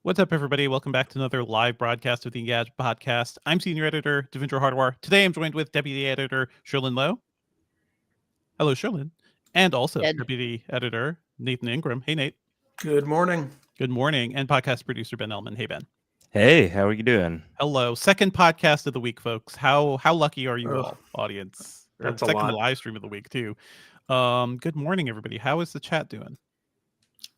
What's up, everybody? Welcome back to another live broadcast of the Engadget Podcast. I'm Senior Editor Devindra Hardwar. Today I'm joined with Deputy Editor Cherlynn Lowe. Hello, Cherlynn. And also Deputy Editor Nathan Ingraham. Hey, Nate. Good morning. Good morning. And podcast producer Ben Ellman. Hey, Ben. Hey, how are you doing? Hello. Second podcast of the week, folks. How lucky are you all, audience? That's second a lot. Live stream of the week, too. Good morning, everybody. How is the chat doing?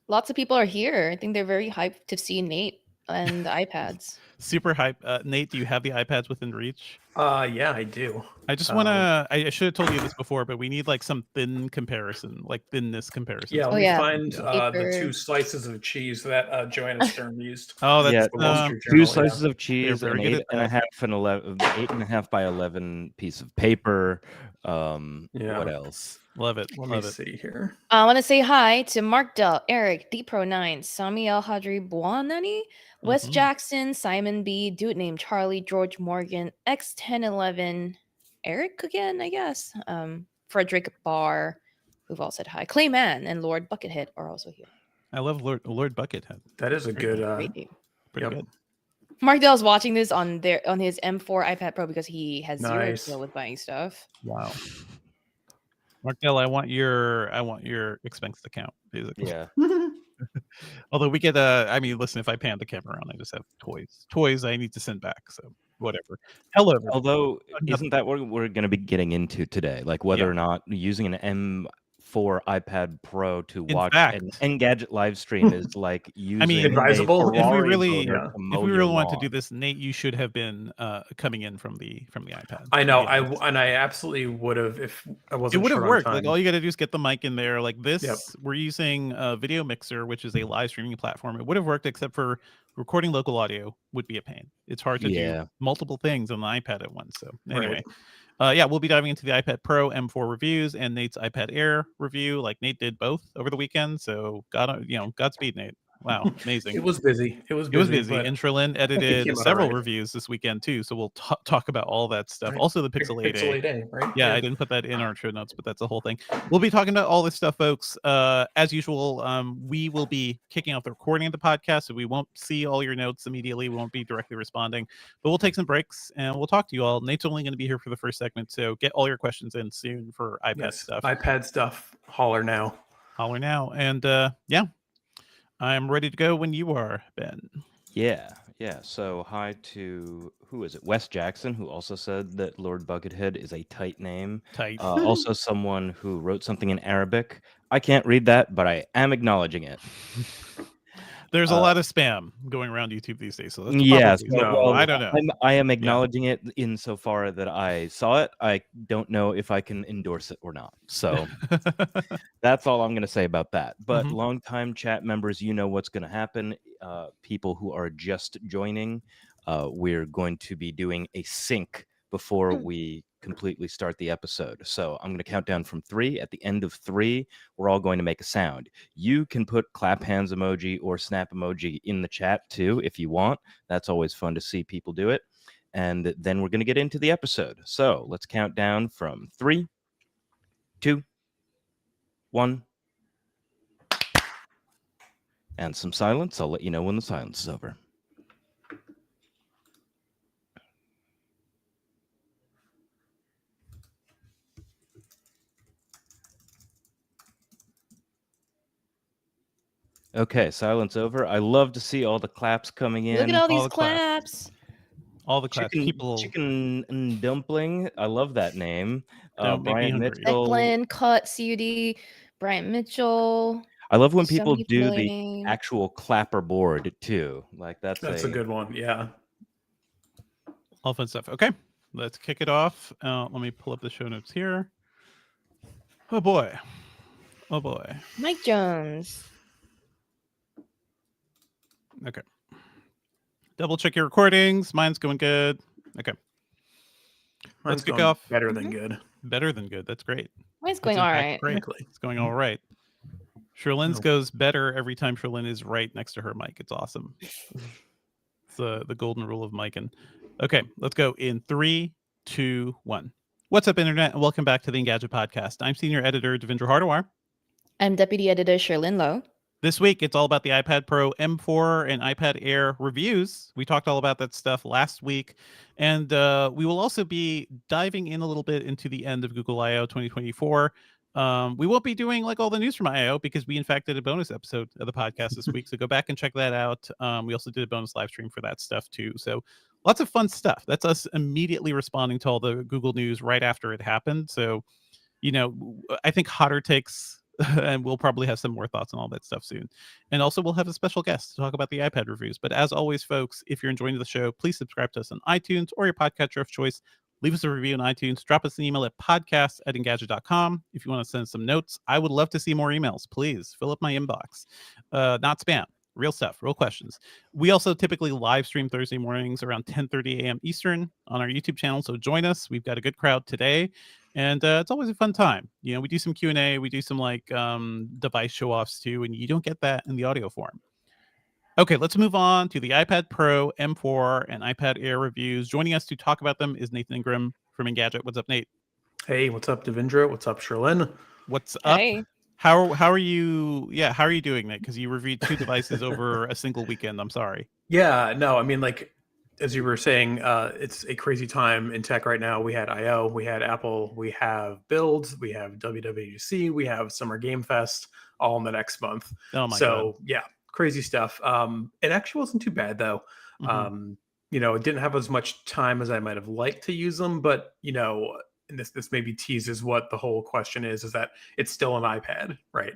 Lots of people are here. I think they're very hyped to see Nate and the iPads. Super hype. Nate, do you have the iPads within reach? Yeah, I do. I just want to, I should have told you this before, but we need like some thin comparison, like thinness comparison. Yeah, let me find the 2 slices of cheese that Joanna Stern used. Oh, that's yeah, 2 slices of cheese, an 8.5 by 11 piece of paper. What else? Love it. Let me see here. I want to say hi to Mark Dell, Eric, DPro9, Sami El Hadri Buanani, Wes Jackson, Simon B, Dude Named Charlie, George Morgan, X1011, Eric again, I guess. Frederick Barr, who've all said hi. Clayman and Lord Buckethead are also here. I love Lord Buckethead. That is a good pretty good. Mark Dell's watching this on his M4 iPad Pro because he has zero skill with buying stuff. Wow. Mark Dell, I want your expense account, basically. Yeah. Although we get listen, if I pan the camera around, I just have toys I need to send back, so whatever. Hello. Although, isn't that what we're going to be getting into today? Like whether or not using an M4 iPad Pro to watch an Engadget live stream is like using advisable. If we really want to do this, Nate, you should have been coming in from the iPad. I know. I absolutely would have if I wasn't. It would have worked. Like all you got to do is get the mic in there. Like this, we're using a Video Mixer, which is a live streaming platform. It would have worked, except for recording local audio would be a pain. It's hard to do multiple things on the iPad at once. So anyway. We'll be diving into the iPad Pro M4 reviews and Nate's iPad Air review. Like Nate did both over the weekend, so Godspeed, Nate. Wow, amazing. It was busy. And Cherlynn edited several reviews this weekend too, so we'll talk about all that stuff. Right. Also the Pixel 8A, right? Yeah, I didn't put that in our show notes, but that's the whole thing. We'll be talking about all this stuff, folks. As usual, we will be kicking off the recording of the podcast, so we won't see all your notes immediately. We won't be directly responding, but we'll take some breaks and we'll talk to you all. Nate's only going to be here for the first segment, so get all your questions in soon for iPad stuff. iPad stuff. Holler now. And I'm ready to go when you are, Ben. Yeah. So hi to, who is it? Wes Jackson, who also said that Lord Buckethead is a tight name. Also someone who wrote something in Arabic. I can't read that, but I am acknowledging it. There's a lot of spam going around YouTube these days. So that's I don't know. I am acknowledging it insofar that I saw it. I don't know if I can endorse it or not. So that's all I'm going to say about that. But longtime chat members, you know what's going to happen. People who are just joining, we're going to be doing a sync before we completely start the episode. So I'm going to count down from 3. At the end of 3, we're all going to make a sound. You can put clap hands emoji or snap emoji in the chat too if you want. That's always fun to see people do it. And then we're going to get into the episode. So let's count down from 3, 2, 1. And some silence. I'll let you know when the silence is over. Okay, silence over. I love to see all the claps coming in. Look at all these claps. All the claps. Chicken Dumpling. I love that name. Brian Mitchell. Declan, Cut, CUD, Brian Mitchell. I love when people do the actual clapper board too. Like that's a good one. Yeah. All fun stuff. Okay, let's kick it off. Let me pull up the show notes here. Oh boy. Mike Jones. Okay. Double check your recordings. Mine's going good. Okay. Let's kick off. Better than good. Better than good. That's great. Mine's going all right. It's going all right. Cherlynn's goes better every time Cherlynn is right next to her mic. It's awesome. It's the golden rule of micing. Okay, let's go in 3, 2, 1. What's up, Internet? And welcome back to the Engadget Podcast. I'm Senior Editor Devindra Hardwar. I'm Deputy Editor Cherlynn Lowe. This week, it's all about the iPad Pro M4 and iPad Air reviews. We talked all about that stuff last week. And we will also be diving in a little bit into the end of Google I/O 2024. We won't be doing like all the news from I/O because we in fact did a bonus episode of the podcast this week. So go back and check that out. We also did a bonus live stream for that stuff too. So lots of fun stuff. That's us immediately responding to all the Google news right after it happened. So, I think hotter takes, and we'll probably have some more thoughts on all that stuff soon. And also we'll have a special guest to talk about the iPad reviews. But as always, folks, if you're enjoying the show, please subscribe to us on iTunes or your podcatcher of choice. Leave us a review on iTunes. Drop us an email at podcast@engadget.com. If you want to send some notes, I would love to see more emails. Please fill up my inbox. Not spam. Real stuff, real questions. We also typically live stream Thursday mornings around 10:30 a.m. Eastern on our YouTube channel. So join us. We've got a good crowd today. And it's always a fun time. We do some Q&A. We do some device show-offs too. And you don't get that in the audio form. Okay, let's move on to the iPad Pro, M4, and iPad Air reviews. Joining us to talk about them is Nathan Ingraham from Engadget. What's up, Nate? Hey, what's up, Devindra? What's up, Cherlynn? What's up? Hey. How are you? Yeah, how are you doing, Nate? Because you reviewed 2 devices over a single weekend. I'm sorry. Yeah, no, I mean, like, as you were saying, it's a crazy time in tech right now. We had I/O, we had Apple, we have Build, we have WWDC, we have Summer Game Fest all in the next month. Oh my God. Yeah, crazy stuff. It actually wasn't too bad though. Mm-hmm. It didn't have as much time as I might have liked to use them, but and this maybe teases what the whole question is that it's still an iPad, right?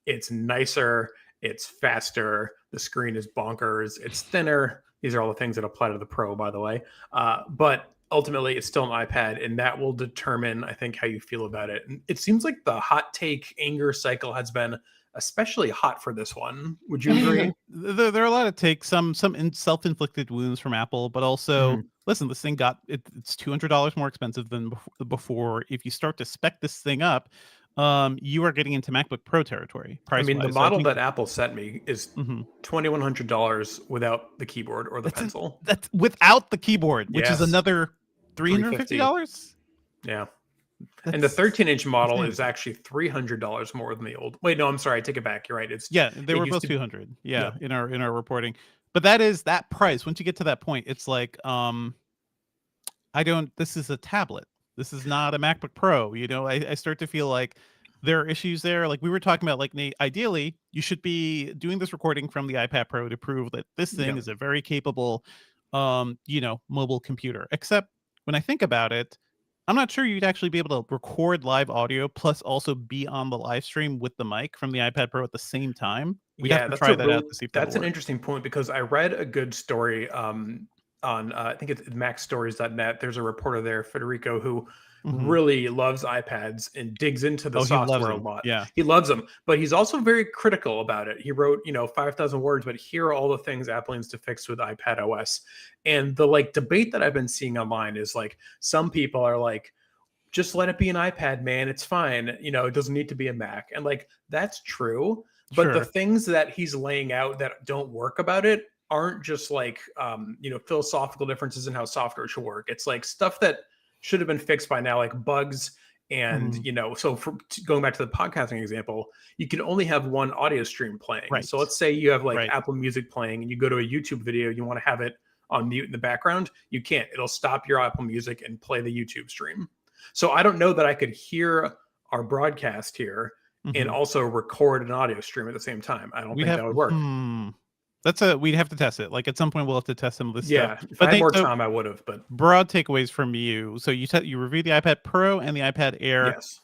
It's nicer, it's faster, the screen is bonkers, it's thinner. These are all the things that apply to the Pro, by the way. But ultimately, it's still an iPad, and that will determine, I think, how you feel about it. And it seems like the hot take anger cycle has been especially hot for this one. Would you agree? There are a lot of takes, some self-inflicted wounds from Apple, but also, listen, this thing it's $200 more expensive than before. If you start to spec this thing up, you are getting into MacBook Pro territory. I mean, the model that Apple sent me is $2,100 without the keyboard or the pencil. That's without the keyboard, which is another $350. Yeah. And the 13-inch model is actually $300 more than the old. Wait, no, I'm sorry, I take it back. You're right. They were both 200. Yeah, in our reporting. But that is that price. Once you get to that point, it's like, this is a tablet. This is not a MacBook Pro. I start to feel like there are issues there. Like we were talking about, like, Nate, ideally, you should be doing this recording from the iPad Pro to prove that this thing is a very capable, mobile computer. Except when I think about it, I'm not sure you'd actually be able to record live audio plus also be on the live stream with the mic from the iPad Pro at the same time. We'd have to try that out to see if that's an interesting point, because I read a good story on I think it's macstories.net. There's a reporter there, Federico, who really loves iPads and digs into the software a lot. Yeah, he loves them, but he's also very critical about it. He wrote 5,000 words, but here are all the things Apple needs to fix with iPad OS. And the debate that I've been seeing online is some people are like, just let it be an iPad, man, it's fine, it doesn't need to be a Mac. And that's true, but the things that he's laying out that don't work about it aren't just philosophical differences in how software should work. It's stuff that should have been fixed by now, like bugs. And, so going back to the podcasting example, you can only have one audio stream playing. Right. So let's say you have Apple Music playing and you go to a YouTube video, you want to have it on mute in the background. You can't. It'll stop your Apple Music and play the YouTube stream. So I don't know that I could hear our broadcast here and also record an audio stream at the same time. I don't think that would work. We'd have to test it. At some point we'll have to test some of this stuff. If I had more time, I would have. But broad takeaways from you. So you reviewed the iPad Pro and the iPad Air. Yes.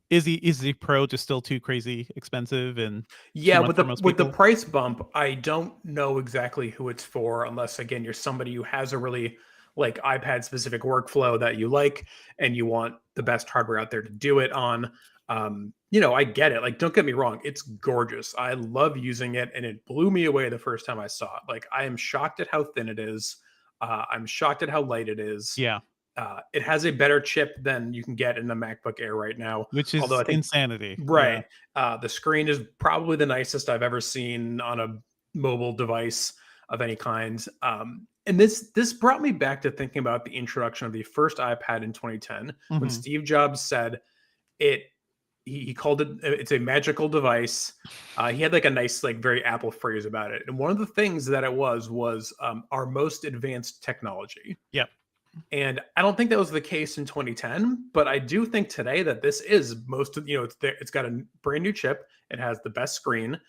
Is the Pro just still too crazy expensive? And with the price bump, I don't know exactly who it's for, unless again you're somebody who has a really iPad specific workflow that you like and you want the best hardware out there to do it on. I get it. Don't get me wrong. It's gorgeous. I love using it, and it blew me away the first time I saw it. I am shocked at how thin it is. I'm shocked at how light it is. Yeah. It has a better chip than you can get in the MacBook Air right now, which is insanity. Right. Yeah. The screen is probably the nicest I've ever seen on a mobile device of any kind. And this brought me back to thinking about the introduction of the first iPad in 2010, when Steve Jobs said it he called it, it's a magical device. He had like a nice, like very Apple phrase about it. And one of the things that it was our most advanced technology. Yep. And I don't think that was the case in 2010, but I do think today that this is most of, it's there. It's got a brand new chip. It has the best screen.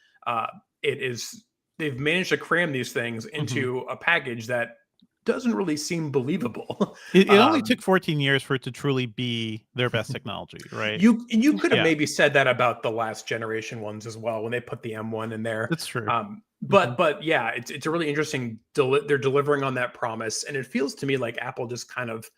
They've managed to cram these things into a package that doesn't really seem believable. It only took 14 years for it to truly be their best technology, right? You could have maybe said that about the last generation ones as well when they put the M1 in there. That's true. But yeah, it's a really interesting. They're delivering on that promise, and it feels to me like Apple just kind of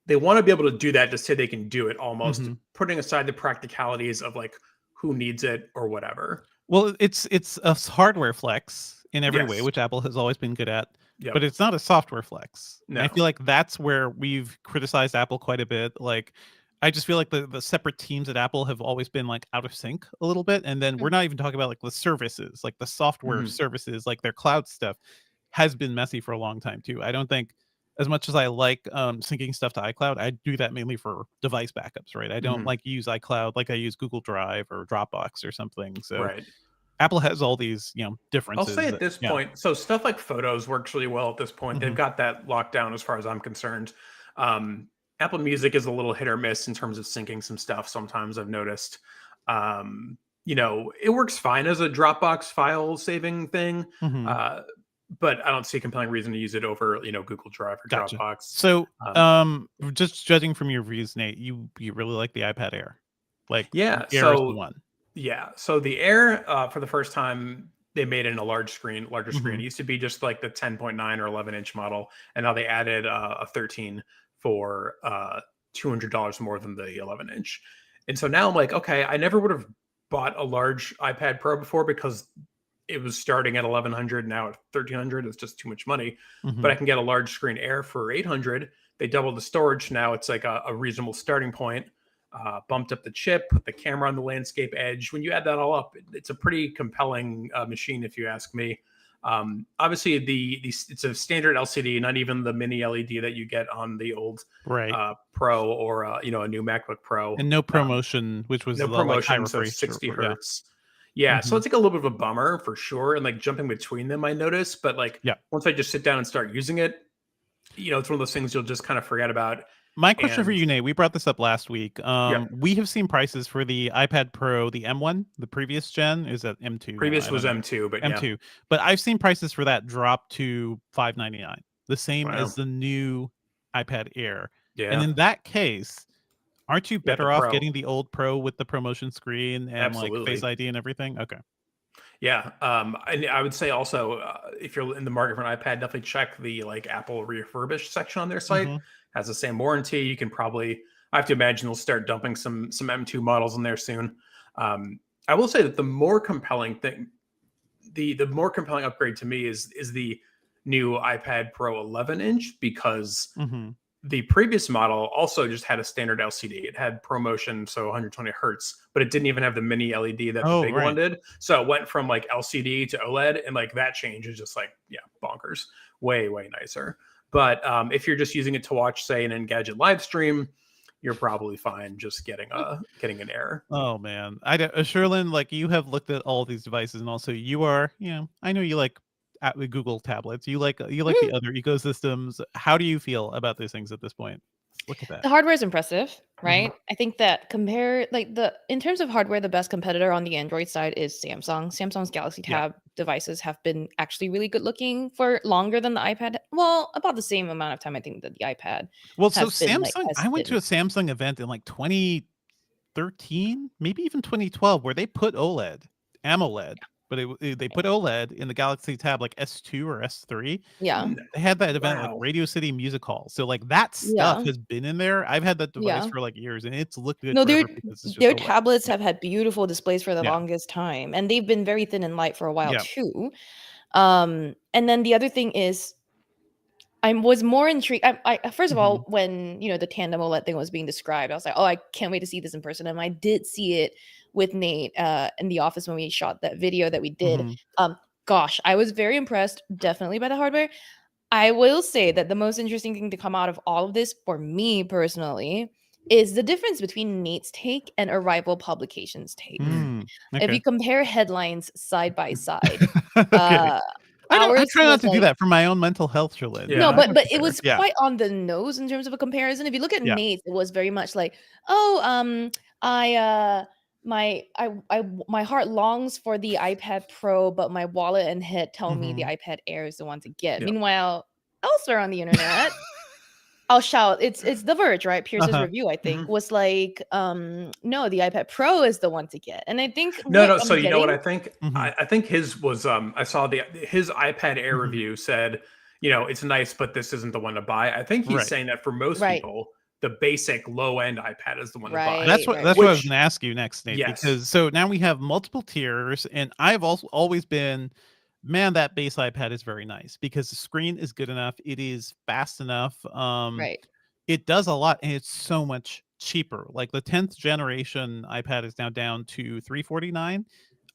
they want to be able to do that to say they can do it, almost putting aside the practicalities of like who needs it or whatever. Well, it's a hardware flex in every way, which Apple has always been good at. Yep. But it's not a software flex. No. I feel like that's where we've criticized Apple quite a bit. Like, I just feel like the separate teams at Apple have always been like out of sync a little bit. And then we're not even talking about like the services, like the software services, like their cloud stuff has been messy for a long time too. I don't think, as much as I like syncing stuff to iCloud, I do that mainly for device backups, right? I don't like use iCloud like I use Google Drive or Dropbox or something. So Apple has all these, differences. I'll say at this point, so stuff like photos works really well at this point. They've got that locked down as far as I'm concerned. Apple Music is a little hit or miss in terms of syncing some stuff. Sometimes I've noticed, it works fine as a Dropbox file saving thing. But I don't see a compelling reason to use it over, Google Drive or Dropbox. So, just judging from your reviews, Nate, you really like the iPad Air, Air is the one. Yeah. So the Air, for the first time, they made it in a larger screen. It used to be just like the 10.9 or 11-inch model, and now they added a 13 for $200 more than the 11-inch. And so now I'm like, okay, I never would have bought a large iPad Pro before because it was starting at $1,100, now at $1,300. It's just too much money. But I can get a large screen Air for $800. They doubled the storage. Now it's like a reasonable starting point. Bumped up the chip, put the camera on the landscape edge. When you add that all up, it's a pretty compelling machine, if you ask me. Obviously, it's a standard LCD, not even the mini LED that you get on the old Pro or a new MacBook Pro. And no ProMotion, which was no ProMotion, so 60 hertz. Yeah, so it's like a little bit of a bummer for sure. And like jumping between them, I noticed. But like once I just sit down and start using it, it's one of those things you'll just kind of forget about. My question for you, Nate, we brought this up last week. We have seen prices for the iPad Pro, the M1, the previous gen. Is that M2? Previous was M2, but M2. Yeah. But I've seen prices for that drop to $599, the same as the new iPad Air. Yeah. And in that case, aren't you better off getting the old Pro with the ProMotion screen and like Face ID and everything? Okay. Yeah. And I would say also, if you're in the market for an iPad, definitely check the like Apple refurbished section on their site. Has the same warranty. You can probably, I have to imagine they'll start dumping some M2 models in there soon. I will say that the more compelling thing, the more compelling upgrade to me is the new iPad Pro 11-inch, because the previous model also just had a standard LCD. It had ProMotion, so 120 hertz, but it didn't even have the mini LED that the big one did. So it went from like LCD to OLED, and like that change is just like, bonkers. Way, way nicer. But if you're just using it to watch, say, an Engadget live stream, you're probably fine just getting an Air. Oh man, Cherlynn, like you have looked at all these devices, and also you are, I know you like Google tablets. You like the other ecosystems. How do you feel about these things at this point? Look at that. The hardware is impressive, right? I think that in terms of hardware, the best competitor on the Android side is Samsung. Samsung's Galaxy Tab devices have been actually really good looking for longer than the iPad. Well, about the same amount of time I think that the iPad. Well, so Samsung, I went to a Samsung event in like 2013, maybe even 2012, where they put AMOLED. But they put OLED in the Galaxy Tab, like S2 or S3. Yeah. They had that event at like Radio City Music Hall. So like that stuff has been in there. I've had that device for like years, and it's looked good. No, their tablets have had beautiful displays for the longest time, and they've been very thin and light for a while too. And then the other thing is, I was more intrigued. I first of all, when the tandem OLED thing was being described, I was like, oh, I can't wait to see this in person. And I did see it with Nate in the office when we shot that video that we did. Gosh, I was very impressed, definitely, by the hardware. I will say that the most interesting thing to come out of all of this for me personally is the difference between Nate's take and Arrival Publications' take. If you compare headlines side by side, okay. I try not to do like, that for my own mental health, Cherlynn. Yeah. no, but it was quite on the nose in terms of a comparison. If you look at Nate's, it was very much like, oh, my heart longs for the iPad Pro, but my wallet and head tell me the iPad Air is the one to get. Meanwhile, elsewhere on the internet, I'll shout, it's The Verge, right? Pierce's review, I think, was like, no, the iPad Pro is the one to get. And I think no. So you know what I think? I think his was I saw his iPad Air review said, you know, it's nice, but this isn't the one to buy. I think he's saying that for most people, the basic low end iPad is the one to buy. That's what I was going to ask you next, Nate. Because so now we have multiple tiers, and I've also always been, man, that base iPad is very nice because the screen is good enough. It is fast enough. It does a lot, and it's so much cheaper. Like the 10th generation iPad is now down to $349.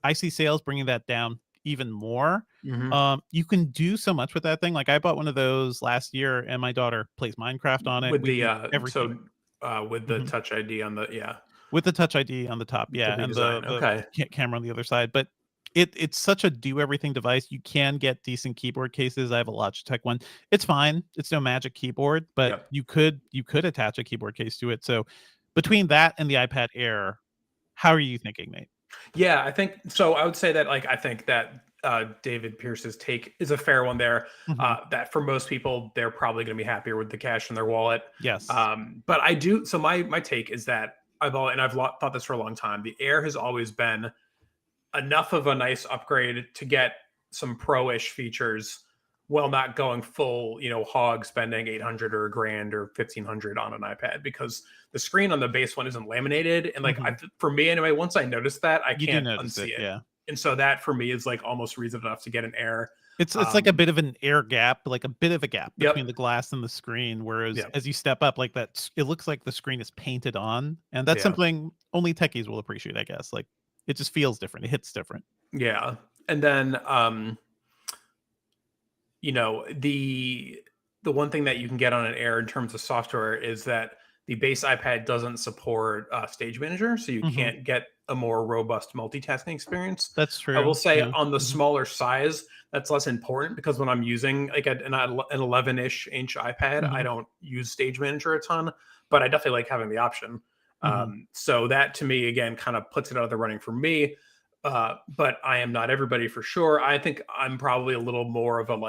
I see sales bringing that down even more. You can do so much with that thing. Like I bought one of those last year, and my daughter plays Minecraft on it with with the Touch ID on the with the Touch ID on the top, and the camera on the other side. But it's such a do everything device. You can get decent keyboard cases. I have a Logitech one. It's fine. It's no magic keyboard, but you could attach a keyboard case to it. So between that and the iPad Air, how are you thinking, Nate? Yeah, I think so. I would say that I think that David Pierce's take is a fair one there. That for most people, they're probably going to be happier with the cash in their wallet. Yes. But I do. So my take is that I've thought this for a long time. The Air has always been enough of a nice upgrade to get some pro-ish features while not going full, hog spending $800 or $1,000 or $1,500 on an iPad, because the screen on the base one isn't laminated. And for me anyway, once I noticed that, I can't unsee it. Yeah. And so that for me is almost reason enough to get an Air. It's like a bit of an air gap, like a bit of a gap between the glass and the screen. Whereas as you step up like that, it looks like the screen is painted on. And that's something only techies will appreciate, I guess. Like it just feels different. It hits different. Yeah. And then, the one thing that you can get on an Air in terms of software is that the base iPad doesn't support Stage Manager, so you can't get a more robust multitasking experience. That's true. I will say on the smaller size, that's less important, because when I'm using an 11-ish inch iPad, I don't use Stage Manager a ton, but I definitely like having the option. So that to me, again, kind of puts it out of the running for me. But I am not everybody for sure. I think I'm probably a little more of I'm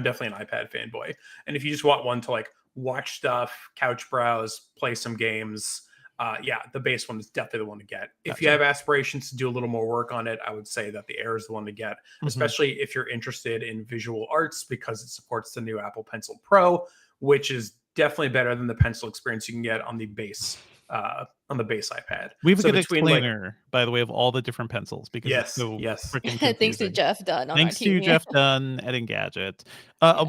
definitely an iPad fanboy. And if you just want one to watch stuff, couch browse, play some games, the base one is definitely the one to get. If you have aspirations to do a little more work on it, I would say that the Air is the one to get, especially if you're interested in visual arts, because it supports the new Apple Pencil Pro, which is definitely better than the pencil experience you can get on the base iPad. We have a good explainer, by the way, of all the different pencils, because it's so thanks to Jeff Dunn on thanks our team, to Jeff Dunn at Engadget.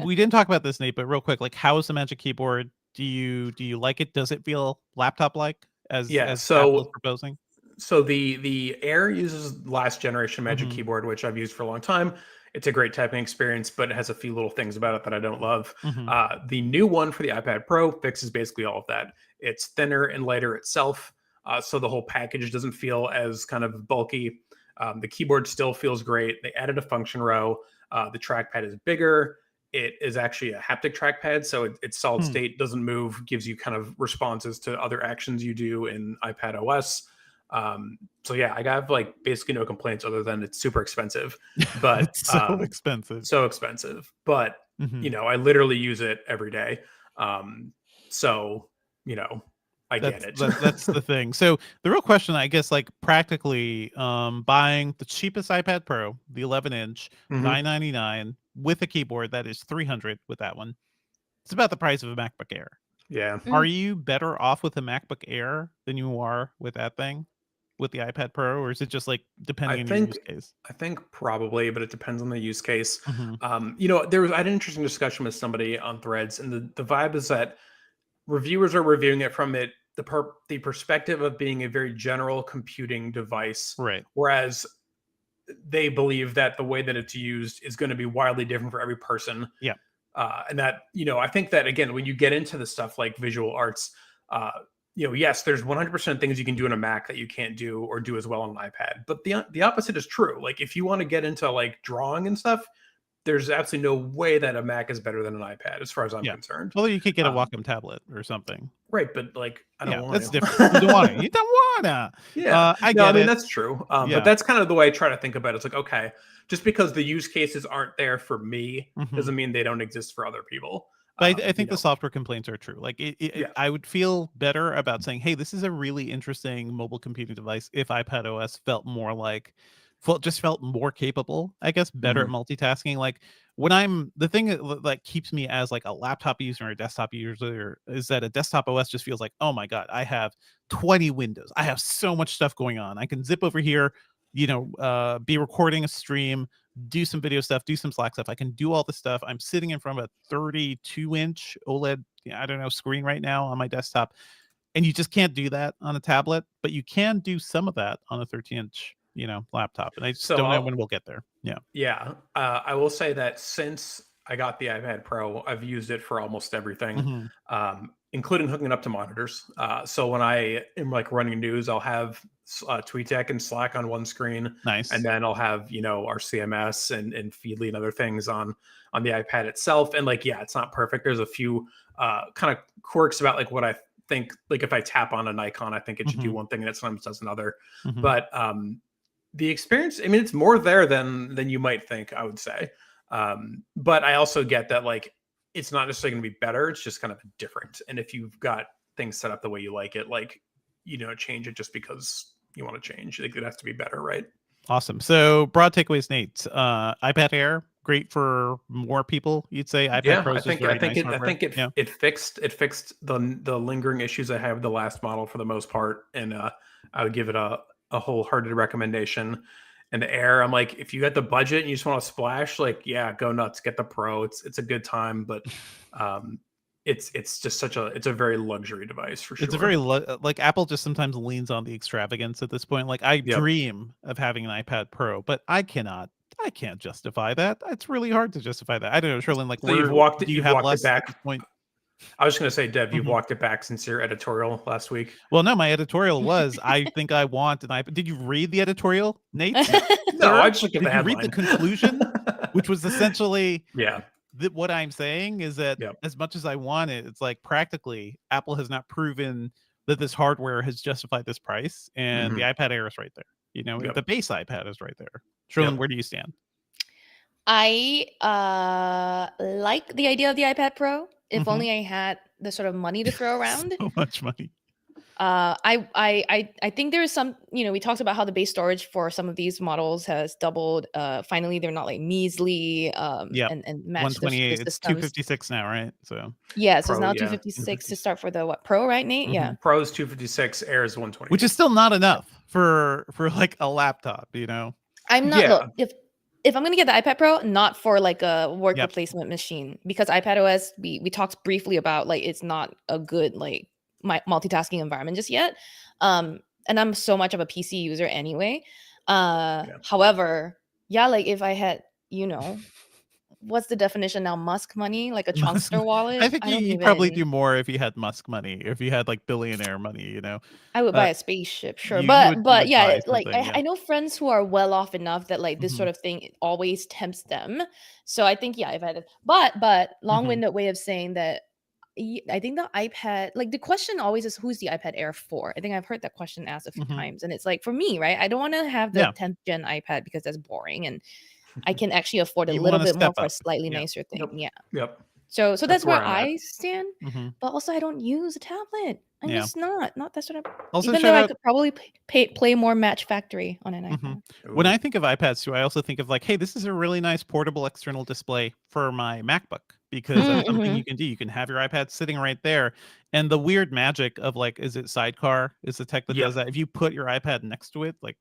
We didn't talk about this, Nate, but real quick, how is the Magic Keyboard? Do you like it? Does it feel laptop like as Apple is proposing? So the Air uses last generation Magic Keyboard, which I've used for a long time. It's a great typing experience, but it has a few little things about it that I don't love. The new one for the iPad Pro fixes basically all of that. It's thinner and lighter itself, so the whole package doesn't feel as kind of bulky. The keyboard still feels great. They added a function row. The trackpad is bigger. It is actually a haptic trackpad, so it's solid state, doesn't move, gives you kind of responses to other actions you do in iPad OS. So I have basically no complaints other than it's super expensive, but it's so expensive. But I literally use it every day. I get it. That's the thing. So the real question, I guess, practically, buying the cheapest iPad Pro, the 11-inch, $999 with a keyboard that is $300 with that one. It's about the price of a MacBook Air. Yeah. Are you better off with a MacBook Air than you are with that thing, with the iPad Pro, or is it just depending on your use case? I think probably, but it depends on the use case. I had an interesting discussion with somebody on Threads, and the vibe is that reviewers are reviewing it from the perspective of being a very general computing device, right? Whereas they believe that the way that it's used is going to be wildly different for every person. And that, I think that, again, when you get into the stuff like visual arts, yes, there's 100% things you can do on a Mac that you can't do or do as well on an iPad. But the opposite is true. Like if you want to get into like drawing and stuff, there's absolutely no way that a Mac is better than an iPad, as far as I'm concerned. Well, you could get a Wacom tablet or something. Right, but like I don't want that's to. different. You don't want to. You don't want to. Yeah, I get it. That's true. But that's kind of the way I try to think about it. It's like, okay, just because the use cases aren't there for me doesn't mean they don't exist for other people. But I think the software complaints are true. Like I would feel better about saying, hey, this is a really interesting mobile computing device if iPad OS felt more like, just felt more capable, I guess, better at multitasking. Like when the thing that keeps me as like a laptop user or a desktop user is that a desktop OS just feels like, oh my God, I have 20 windows. I have so much stuff going on. I can zip over here, be recording a stream, do some video stuff, do some Slack stuff. I can do all this stuff. I'm sitting in front of a 32-inch OLED, screen right now on my desktop. And you just can't do that on a tablet, but you can do some of that on a 13-inch, laptop. And I just don't know when we'll get there. Yeah. Yeah. I will say that since I got the iPad Pro, I've used it for almost everything, including hooking it up to monitors. So when I am like running news, I'll have TweetDeck and Slack on one screen. Nice. And then I'll have, our CMS and Feedly and other things on the iPad itself. And like, it's not perfect. There's a few kind of quirks about like what I think, like if I tap on an icon, I think it should do one thing and it sometimes does another. But the experience, I mean, it's more there than you might think, I would say. But I also get that like it's not necessarily going to be better. It's just kind of different. And if you've got things set up the way you like it, like, change it just because you want to change. Like, it has to be better, right? Awesome. So broad takeaways, Nate. iPad Air, great for more people. You'd say iPad Pro is very nice hardware. I think it fixed the lingering issues I have with the last model for the most part, and I would give it a wholehearted recommendation. And the Air, I'm like, if you got the budget and you just want to splash, like, go nuts, get the Pro. It's a good time, but it's just it's a very luxury device for sure. It's a very like Apple just sometimes leans on the extravagance at this point. Like I dream of having an iPad Pro, but I can't justify that. It's really hard to justify that. I don't know, Cherlynn, like, so you've walked it back at this point? I was going to say, Dev, you've walked it back since your editorial last week. Well, no, my editorial was, I think I want an iPad. Did you read the editorial, Nate? No, I just looked at the headline. Did you read the conclusion, which was essentially, yeah. What I'm saying is that as much as I want it, it's like practically Apple has not proven that this hardware has justified this price, and the iPad Air is right there. The base iPad is right there. Cherlynn, where do you stand? I like the idea of the iPad Pro. If only I had the sort of money to throw around. So much money. I think there is some, we talked about how the base storage for some of these models has doubled. Finally, they're not like measly and match 128. the It's 256 now, right? So so it's now 256 to start for the Pro, right, Nate? Yeah. Pro is 256, Air is 120. Which is still not enough for like a laptop, I'm not look, if I'm going to get the iPad Pro, not for like a work replacement machine, because iPad OS, we talked briefly about like it's not a good like multitasking environment just yet. And I'm so much of a PC user anyway. However, like if I had, what's the definition now? Musk money, like a chunkster wallet. I think you'd probably do more if you had Musk money, if you had like billionaire money, I would buy a spaceship, sure. But yeah, like I know friends who are well off enough that like this sort of thing always tempts them. So I think, if I had but long-winded way of saying that, I think the iPad, like the question always is, who's the iPad Air for? I think I've heard that question asked a few times, and it's like, for me, right? I don't want to have the 10th gen iPad because that's boring, and I can actually afford a little bit more for a slightly nicer thing. Yep. So that's where I stand. But also, I don't use a tablet. I'm just not that sort of. Also, even though I could probably play more Match Factory on an iPad. When I think of iPads too, I also think of like, hey, this is a really nice portable external display for my MacBook, because that's something you can do. You can have your iPad sitting right there, and the weird magic of like, is it Sidecar? Is the tech that does that? If you put your iPad next to it, like,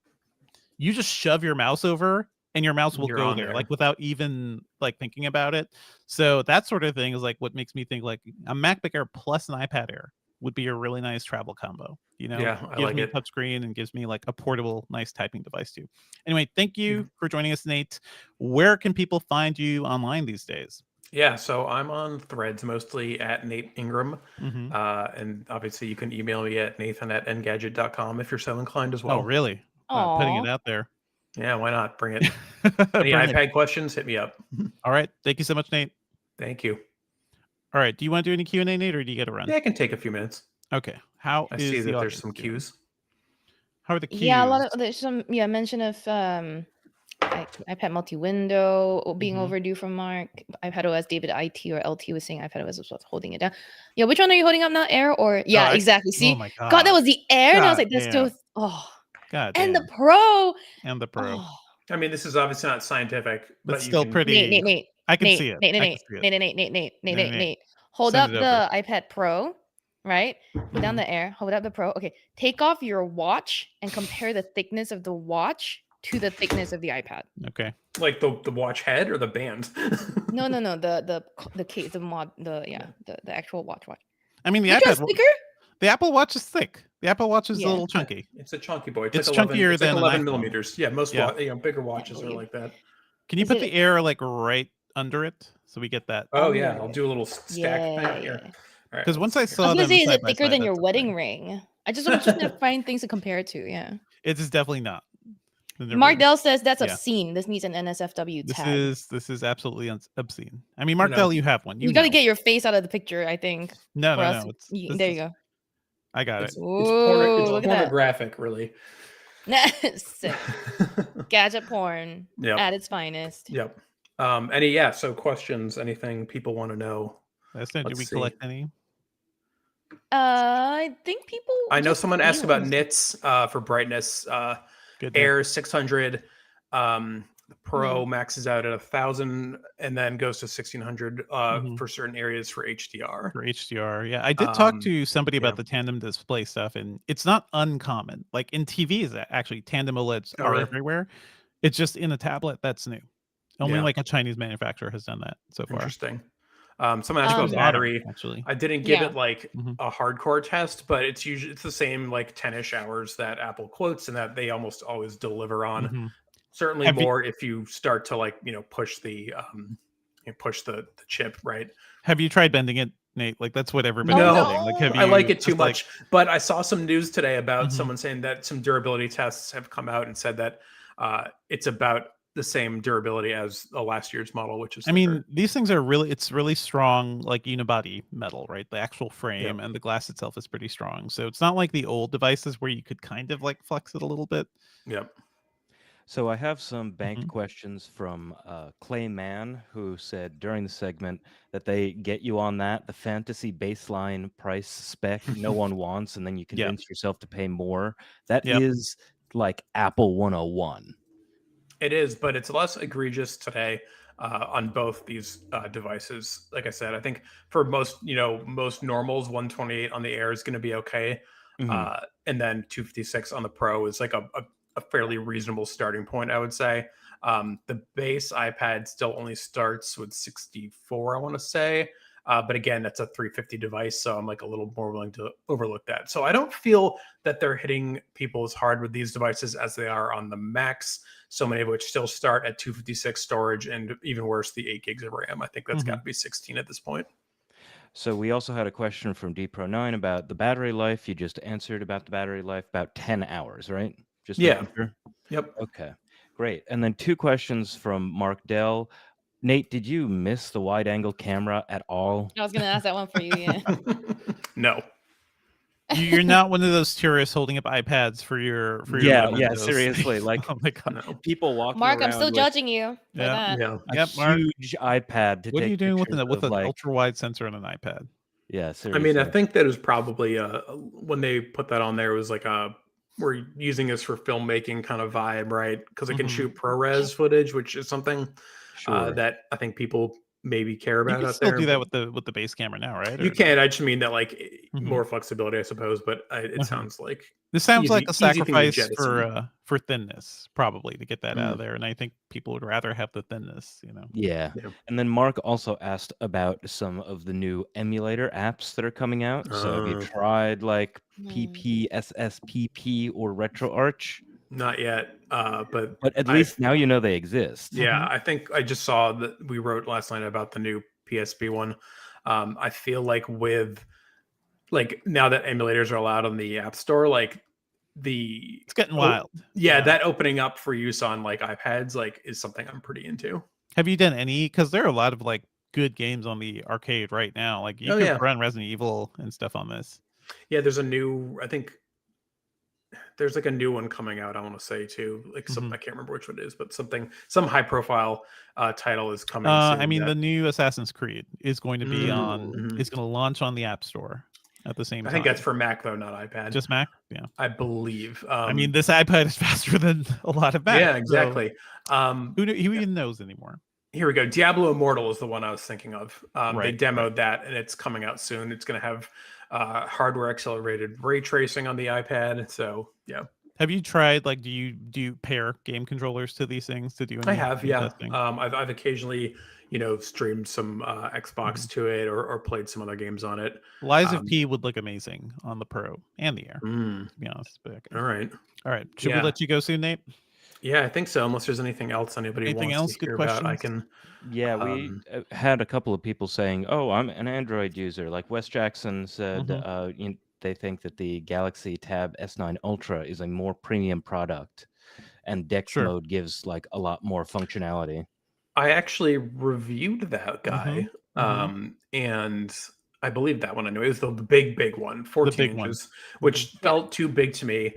you just shove your mouse over, and your mouse will go there, like without even like thinking about it. So that sort of thing is like what makes me think like a MacBook Air plus an iPad Air would be a really nice travel combo. I gives like me it. a touchscreen and gives me like a portable, nice typing device too. Anyway, thank you for joining us, Nate. Where can people find you online these days? Yeah, so I'm on Threads, mostly at Nate Ingram. Mm-hmm. And obviously you can email me at nathan@engadget.com if you're so inclined as well. Oh, really? Putting it out there. Yeah, why not? Bring it. Any Bring iPad questions, hit me up. All right. Thank you so much, Nate. Thank you. All right. Do you want to do any Q&A, Nate, or do you get to run? Yeah, it can take a few minutes. Okay. I see that there's some cues. How are the cues? Yeah, there's some mention of iPad multi-window being overdue from Mark. iPad OS David IT or LT was saying iPad OS was holding it down. Yeah, which one are you holding up now? Air or exactly. See, oh my God. God, that was the Air, and I was like, that's still God. And the Pro. And the Pro. Oh. I mean, this is obviously not scientific, but still pretty. Nate. I can see it. Nate. Hold up the iPad Pro, right? Put down the Air. Hold up the Pro. Okay, take off your watch and compare the thickness of the watch to the thickness of the iPad. Okay. Like the watch head or the band? No. The case, the actual watch. I mean, the iPad thicker. The Apple Watch is thick. The Apple Watch is a little chunky. It's a chunky boy. It's like chunkier than 11 millimeters. Yeah, most bigger watches are like that. Can you put the Air like right under it so we get that? Oh yeah, I'll do a little stack thing here. Because once I saw them, is it thicker than your wedding ring? I just want to find things to compare it to. Yeah, it is definitely not. Mark Dell says that's obscene. This needs an NSFW tag. This is absolutely obscene. I mean, Mark Dell, you have one. You got to get your face out of the picture. I think. No. There you go. I got it. It's pornographic, really. Sick. Gadget porn at its finest. Yep. So questions, anything people want to know? Did we collect any? I think people. I know someone asked about nits for brightness. Air 600. The Pro maxes out at 1,000 and then goes to 1,600 for certain areas for HDR. Yeah. I did talk to somebody about the tandem display stuff, and it's not uncommon. Like in TVs, actually, tandem OLEDs are everywhere. It's just in a tablet that's new. Only like a Chinese manufacturer has done that so far. Interesting. Someone asked about battery. Actually, I didn't give it like a hardcore test, but it's the same like 10-ish hours that Apple quotes and that they almost always deliver on. Certainly more if you start to push the chip, right? Have you tried bending it, Nate? Like that's what everybody. I like it too much. But I saw some news today about someone saying that some durability tests have come out and said that it's about the same durability as the last year's model, which is. I mean, these things are it's really strong, like unibody metal, right? The actual frame and the glass itself is pretty strong. So it's not like the old devices where you could kind of like flex it a little bit. Yep. So I have some banked questions from Clay Mann, who said during the segment that they get you on the fantasy baseline price spec no one wants, and then you convince yourself to pay more. That is like Apple 101. It is, but it's less egregious today on both these devices. Like I said, I think for most normals, 128 on the Air is going to be okay. And then 256 on the Pro is like a fairly reasonable starting point, I would say. The base iPad still only starts with 64, I want to say. But again, that's a 350 device, so I'm like a little more willing to overlook that. So I don't feel that they're hitting people as hard with these devices as they are on the Macs, so many of which still start at 256 storage and even worse, the 8 gigs of RAM. I think that's got to be 16 at this point. So we also had a question from DPro9 about the battery life. You just answered about the battery life, about 10 hours, right? Just making sure? Yep. Okay, great. And then 2 questions from Mark Dell. Nate, did you miss the wide angle camera at all? I was going to ask that one for you. Yeah. No. You're not one of those tourists holding up iPads for your seriously. Like, oh my God, people walking Mark, around I'm still judging you for that. A huge iPad. What are you doing with an ultra wide sensor on an iPad? Yeah, seriously. I mean, I think that was probably when they put that on there, it was like we're using this for filmmaking kind of vibe, right? Because it can shoot ProRes footage, which is something that I think people maybe care about. You can still do that with the base camera now, right? You can. I just mean that like more flexibility, I suppose. But it sounds like this sounds like a sacrifice for thinness, probably, to get that out of there. And I think people would rather have the thinness, Yeah. And then Mark also asked about some of the new emulator apps that are coming out. So have you tried like PPSSPP or RetroArch? Not yet, but at least now you know they exist. Yeah, I think I just saw that we wrote last night about the new PSP one. I feel like with now that emulators are allowed on the App Store, it's getting wild. That opening up for use on iPads is something I'm pretty into. Have you done any? Because there are a lot of good games on the arcade right now. Like you could run Resident Evil and stuff on this. Yeah, there's a new. I think there's a new one coming out. I want to say too. I can't remember which one it is, but some high profile title is coming. Soon I mean, the new Assassin's Creed is going to be is going to launch on the App Store at the same time. I think that's for Mac though, not iPad. Just Mac, yeah. I believe. I mean, this iPad is faster than a lot of Mac. Yeah, exactly. So, who even knows anymore? Here we go. Diablo Immortal is the one I was thinking of. They demoed that, and it's coming out soon. It's going to have hardware accelerated ray tracing on the iPad. So yeah. Have you tried do you pair game controllers to these things to do any I have, yeah. testing? I've occasionally streamed some Xbox to it or played some other games on it. Lies of P would look amazing on the Pro and the Air, to be honest. But okay. All right. Should we let you go soon, Nate? Yeah, I think so. Unless there's anything else anybody wants to hear about, I can. Yeah, we had a couple of people saying, "Oh, I'm an Android user." Like Wes Jackson said, they think that the Galaxy Tab S9 Ultra is a more premium product, and Dex mode gives a lot more functionality. I actually reviewed that guy, and I believe that one. I know it was the big one, 14 inches, which felt too big to me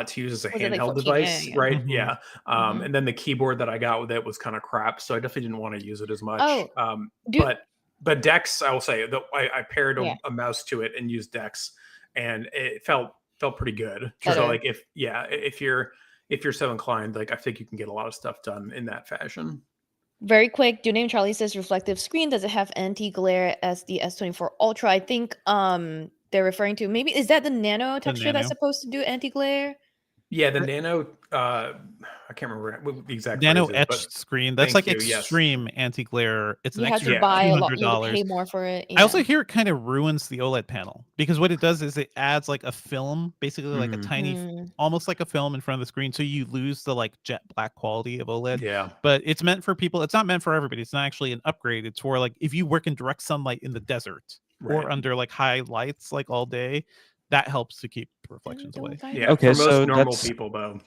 to use as a handheld device, right? Yeah. And then the keyboard that I got with it was kind of crap, so I definitely didn't want to use it as much. But Dex, I will say that I paired a mouse to it and used Dex, and it felt pretty good. So if you're so inclined, I think you can get a lot of stuff done in that fashion. Very quick, Do Name Charlie says reflective screen. Does it have anti-glare as the S24 Ultra? I think they're referring to, maybe, is that the nano texture that's supposed to do anti-glare? Yeah, the nano, I can't remember what the exact nano etched screen. That's extreme anti-glare. It's an extra $200. Pay more for it. Yeah. I also hear it kind of ruins the OLED panel, because what it does is it adds a film, basically a tiny, almost like a film in front of the screen, so you lose the jet black quality of OLED. Yeah. But it's meant for people. It's not meant for everybody. It's not actually an upgrade. It's for if you work in direct sunlight in the desert or under high lights all day. That helps to keep reflections away. Yeah. Okay. For most normal people, though.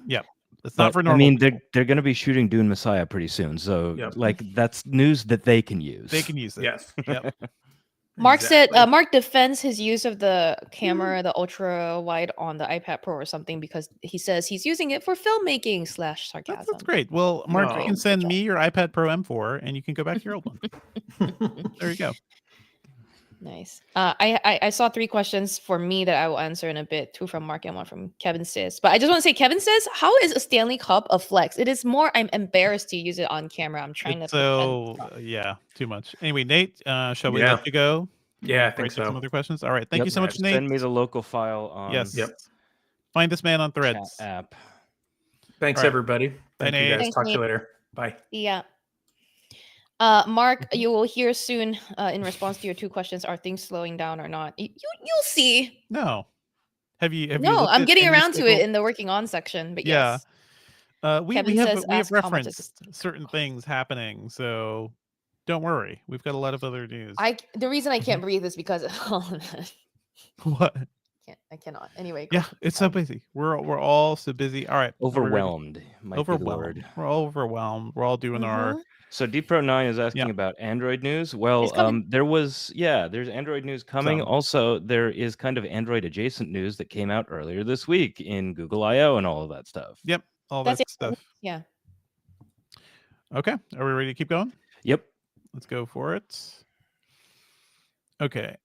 Yeah. It's not for normal. I mean, they're going to be shooting Dune Messiah pretty soon, so that's news that they can use. They can use it. Yes. Yep. Mark said Mark defends his use of the camera, the ultra wide on the iPad Pro or something, because he says he's using it for filmmaking /sarcasm. That's great. Well, Mark, you can send me your iPad Pro M4 and you can go back to your old one. There you go. Nice. I saw 3 questions for me that I will answer in a bit. 2 from Mark and 1 from Kevin says. But I just want to say, Kevin says, how is a Stanley Cup a flex? It is more, I'm embarrassed to use it on camera. I'm trying to. So yeah, too much. Anyway, Nate, shall we let you go? Yeah, I think so. Some other questions. All right. Thank you so much, Nate. Send me the local file on. Yes. Yep. Find this man on Threads app. Thanks, everybody. Thank you guys. Talk to you later. Bye. Yeah. Mark, you will hear soon in response to your 2 questions. Are things slowing down or not? You'll see. No. Have you? No, I'm getting around to it in the working on section. But yes. We have referenced certain things happening, so don't worry. We've got a lot of other news. The reason I can't breathe is because of all of that. What? I cannot. Anyway. Yeah, it's so busy. We're all so busy. All right. Overwhelmed. Overwhelmed. We're all overwhelmed. We're all doing our. So DPro9 is asking about Android news. Well, there's Android news coming. Also, there is kind of Android adjacent news that came out earlier this week in Google I/O and all of that stuff. Yep, all that stuff. Yeah. Okay, are we ready to keep going? Yep. Let's go for it. Okay.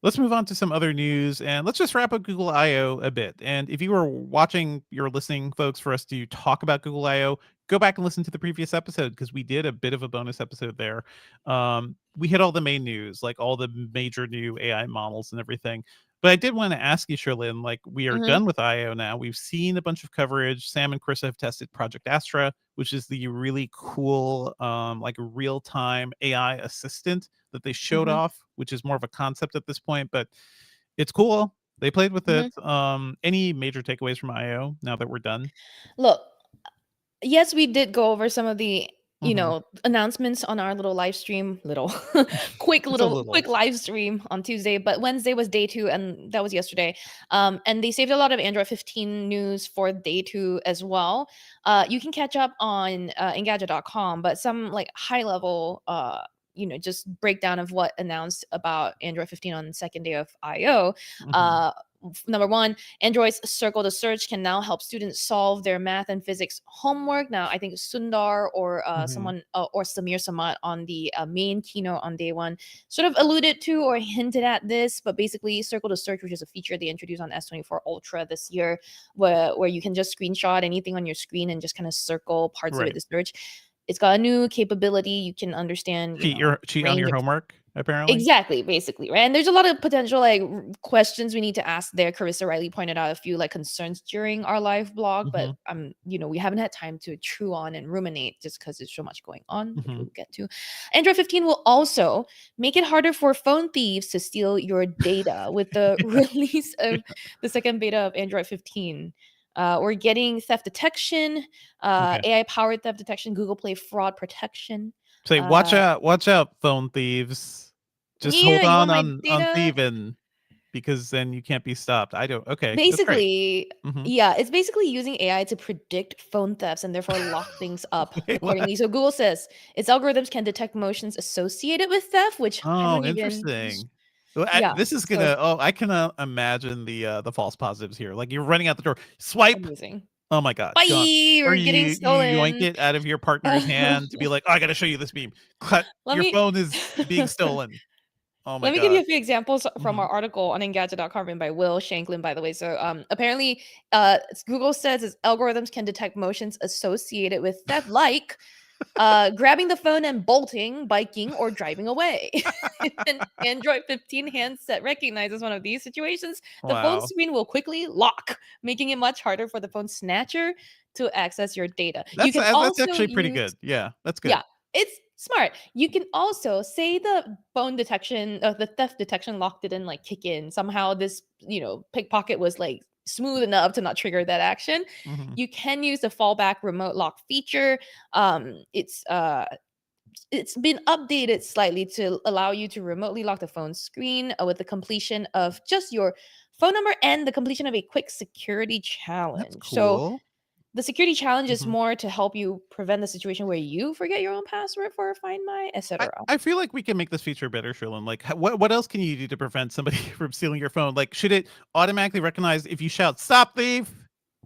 Let's move on to some other news, and let's just wrap up Google I/O a bit. And if you were watching, you're listening, folks, for us to talk about Google I/O, go back and listen to the previous episode, because we did a bit of a bonus episode there. We hit all the main news, all the major new AI models and everything. But I did want to ask you, Cherlynn, we are done with I/O now. We've seen a bunch of coverage. Sam and Chris have tested Project Astra, which is the really cool, real-time AI assistant that they showed off, which is more of a concept at this point, but it's cool. They played with it. Any major takeaways from I/O now that we're done? Look, yes, we did go over some of the announcements on our little live stream, quick live stream on Tuesday, but Wednesday was day 2 and that was yesterday. And they saved a lot of Android 15 news for day 2 as well. You can catch up on Engadget.com, but some like high level just breakdown of what announced about Android 15 on the second day of I/O. Number 1, Android's Circle to Search can now help students solve their math and physics homework. Now, I think Sundar or someone or Samir Samat on the main keynote on day 1 sort of alluded to or hinted at this, but basically Circle to Search, which is a feature they introduced on S24 Ultra this year, where you can just screenshot anything on your screen and just kind of circle parts of it to search. It's got a new capability. You can understand cheat on your homework, apparently. Exactly, basically, right? And there's a lot of potential like questions we need to ask there. Carissa Riley pointed out a few like concerns during our live blog, but we haven't had time to chew on and ruminate just because there's so much going on, which we'll get to. Android 15 will also make it harder for phone thieves to steal your data with the release of the second beta of Android 15. We're getting theft detection, AI-powered theft detection, Google Play fraud protection. Say, watch out, phone thieves. Just hold on thieving, because then you can't be stopped. Basically, it's basically using AI to predict phone thefts and therefore lock things up accordingly. So Google says its algorithms can detect motions associated with theft, which interesting. This is gonna. I can imagine the false positives here. Like you're running out the door, swipe. Amazing. Oh my god! Bye. We're getting stolen. You yoink it out of your partner's hand to be like, I gotta show you this beam. Your phone is being stolen. Oh my god! Let me give you a few examples from our article on Engadget.com written by Will Shanklin, by the way. So apparently, Google says its algorithms can detect motions associated with theft, like grabbing the phone and bolting, biking, or driving away. An Android 15 handset recognizes one of these situations. The phone screen will quickly lock, making it much harder for the phone snatcher to access your data. That's actually pretty good. Yeah, that's good. Yeah, it's smart. You can also say the phone detection, the theft detection lock didn't like kick in. Somehow this, pickpocket was like smooth enough to not trigger that action. You can use the fallback remote lock feature. It's been updated slightly to allow you to remotely lock the phone screen with the completion of just your phone number and the completion of a quick security challenge. That's cool. So the security challenge is more to help you prevent the situation where you forget your own password for Find My, etc. I feel like we can make this feature better, Cherlynn. Like, what else can you do to prevent somebody from stealing your phone? Like, should it automatically recognize if you shout "Stop, thief"?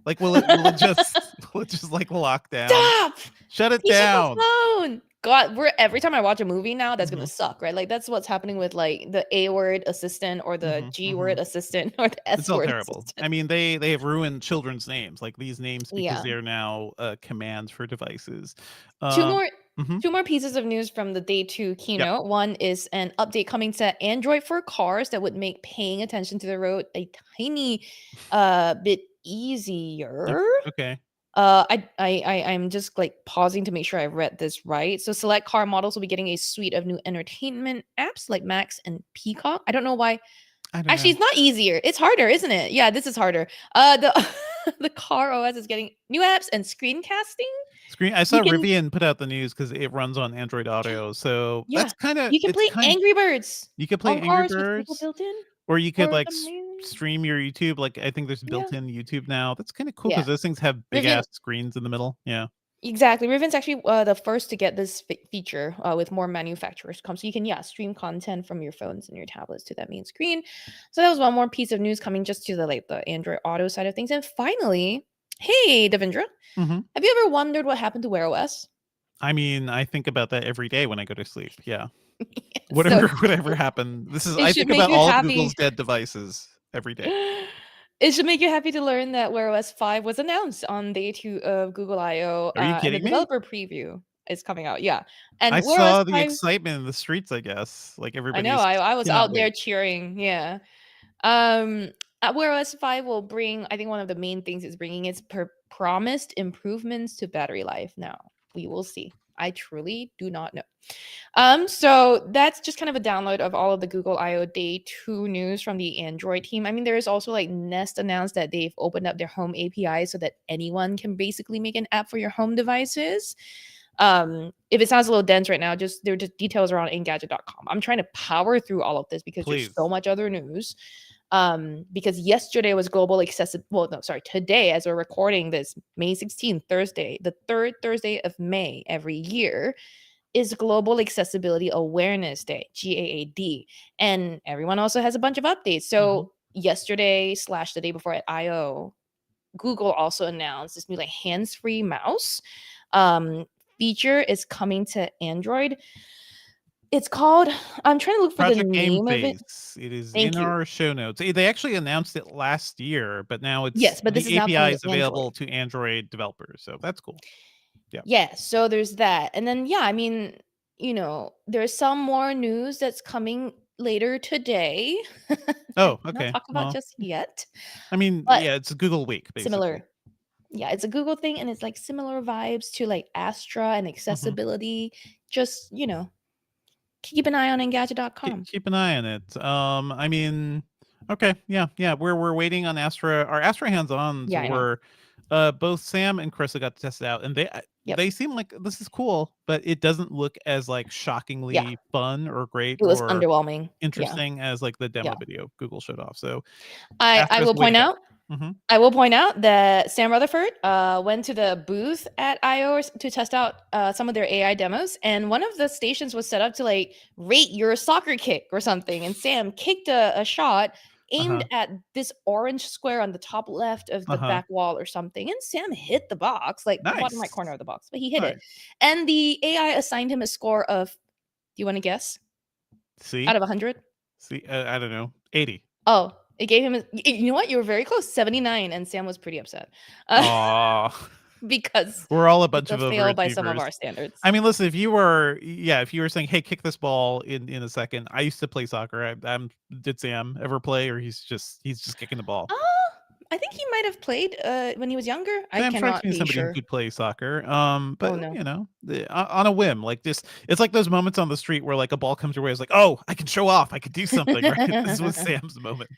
Like, will it just like lock down? Stop! Shut it down. Phone. God, every time I watch a movie now, that's gonna suck, right? Like that's what's happening with like the A word assistant or the G word assistant or the S word. It's all terrible. Assistant. I mean, they have ruined children's names, like these names, because they are now commands for devices. Two more pieces of news from the day 2 keynote. One is an update coming to Android for cars that would make paying attention to the road a tiny bit easier. Okay. I'm just like pausing to make sure I read this right. So select car models will be getting a suite of new entertainment apps like Max and Peacock. I don't know why. Actually, it's not easier. It's harder, isn't it? Yeah, this is harder. The car OS is getting new apps and screencasting. I saw Rivian put out the news because it runs on Android Auto. So that's kind of you can play Angry Birds. You can play Angry Birds built in. Or you could like stream your YouTube. Like I think there's built-in YouTube now. That's kind of cool because those things have big ass screens in the middle. Yeah, exactly. Rivian's actually the first to get this feature with more manufacturers come. So you can stream content from your phones and your tablets to that main screen. So that was one more piece of news coming just to the Android Auto side of things. And finally, hey Devindra, have you ever wondered what happened to Wear OS? I mean, I think about that every day when I go to sleep. Yeah. Whatever happened. I think about all of Google's dead devices every day. It should make you happy to learn that Wear OS 5 was announced on day 2 of Google I/O. Are you kidding me? The developer preview is coming out. Yeah, and I saw the excitement in the streets. I guess like everybody. I know. I was out there cheering. Yeah. Wear OS 5 will bring. I think one of the main things it's bringing is promised improvements to battery life. Now we will see. I truly do not know. So that's just kind of a download of all of the Google I/O Day 2 news from the Android team. I mean, there is also like Nest announced that they've opened up their home API so that anyone can basically make an app for your home devices. If it sounds a little dense right now, there are just details around Engadget.com. I'm trying to power through all of this because there's so much other news. Because yesterday was global accessibility. Well, no, sorry. Today, as we're recording this, May 16th, Thursday, the third Thursday of May every year, is Global Accessibility Awareness Day, GAAD. And everyone also has a bunch of updates. So yesterday / the day before at I.O., Google also announced this new like hands-free mouse feature is coming to Android. It's called, I'm trying to look for Project the name of it. It is in our show notes. They actually announced it last year, but now it's but this the is API is available to Android developers. So that's cool. Yeah, so there's that. And then, I mean, there's some more news that's coming later today. Oh, okay. Not talk about just yet. I mean, it's a Google week, basically. Similar. Yeah, it's a Google thing, and it's like similar vibes to like Astra and accessibility. Just, keep an eye on Engadget.com. Keep an eye on it. I mean, okay, yeah. We're waiting on Astra. Our Astra hands-ons were both Sam and Carissa got to test it out, and they seem like this is cool, but it doesn't look as like shockingly fun or great. It was or underwhelming, interesting as like the demo video Google showed off. So I will point out. I will point out that Sam Rutherford went to the booth at I.O. to test out some of their AI demos, and one of the stations was set up to like rate your soccer kick or something. And Sam kicked a shot aimed at this orange square on the top left of the back wall or something, and Sam hit the box, like the bottom right corner of the box, but he hit it. And the AI assigned him a score of, do you want to guess? Out of 100? I don't know, 80. Oh. It gave him, you know what? You were very close, 79, and Sam was pretty upset. Because we're all a bunch of fail by some of our standards. I mean, listen, if you were saying, hey, kick this ball in a second. I used to play soccer. Did Sam ever play, or he's just kicking the ball? I think he might have played when he was younger. I cannot be somebody sure. who could play soccer. But on a whim, like this, it's like those moments on the street where like a ball comes your way. It's like, oh, I can show off. I could do something. Right? This was Sam's moment.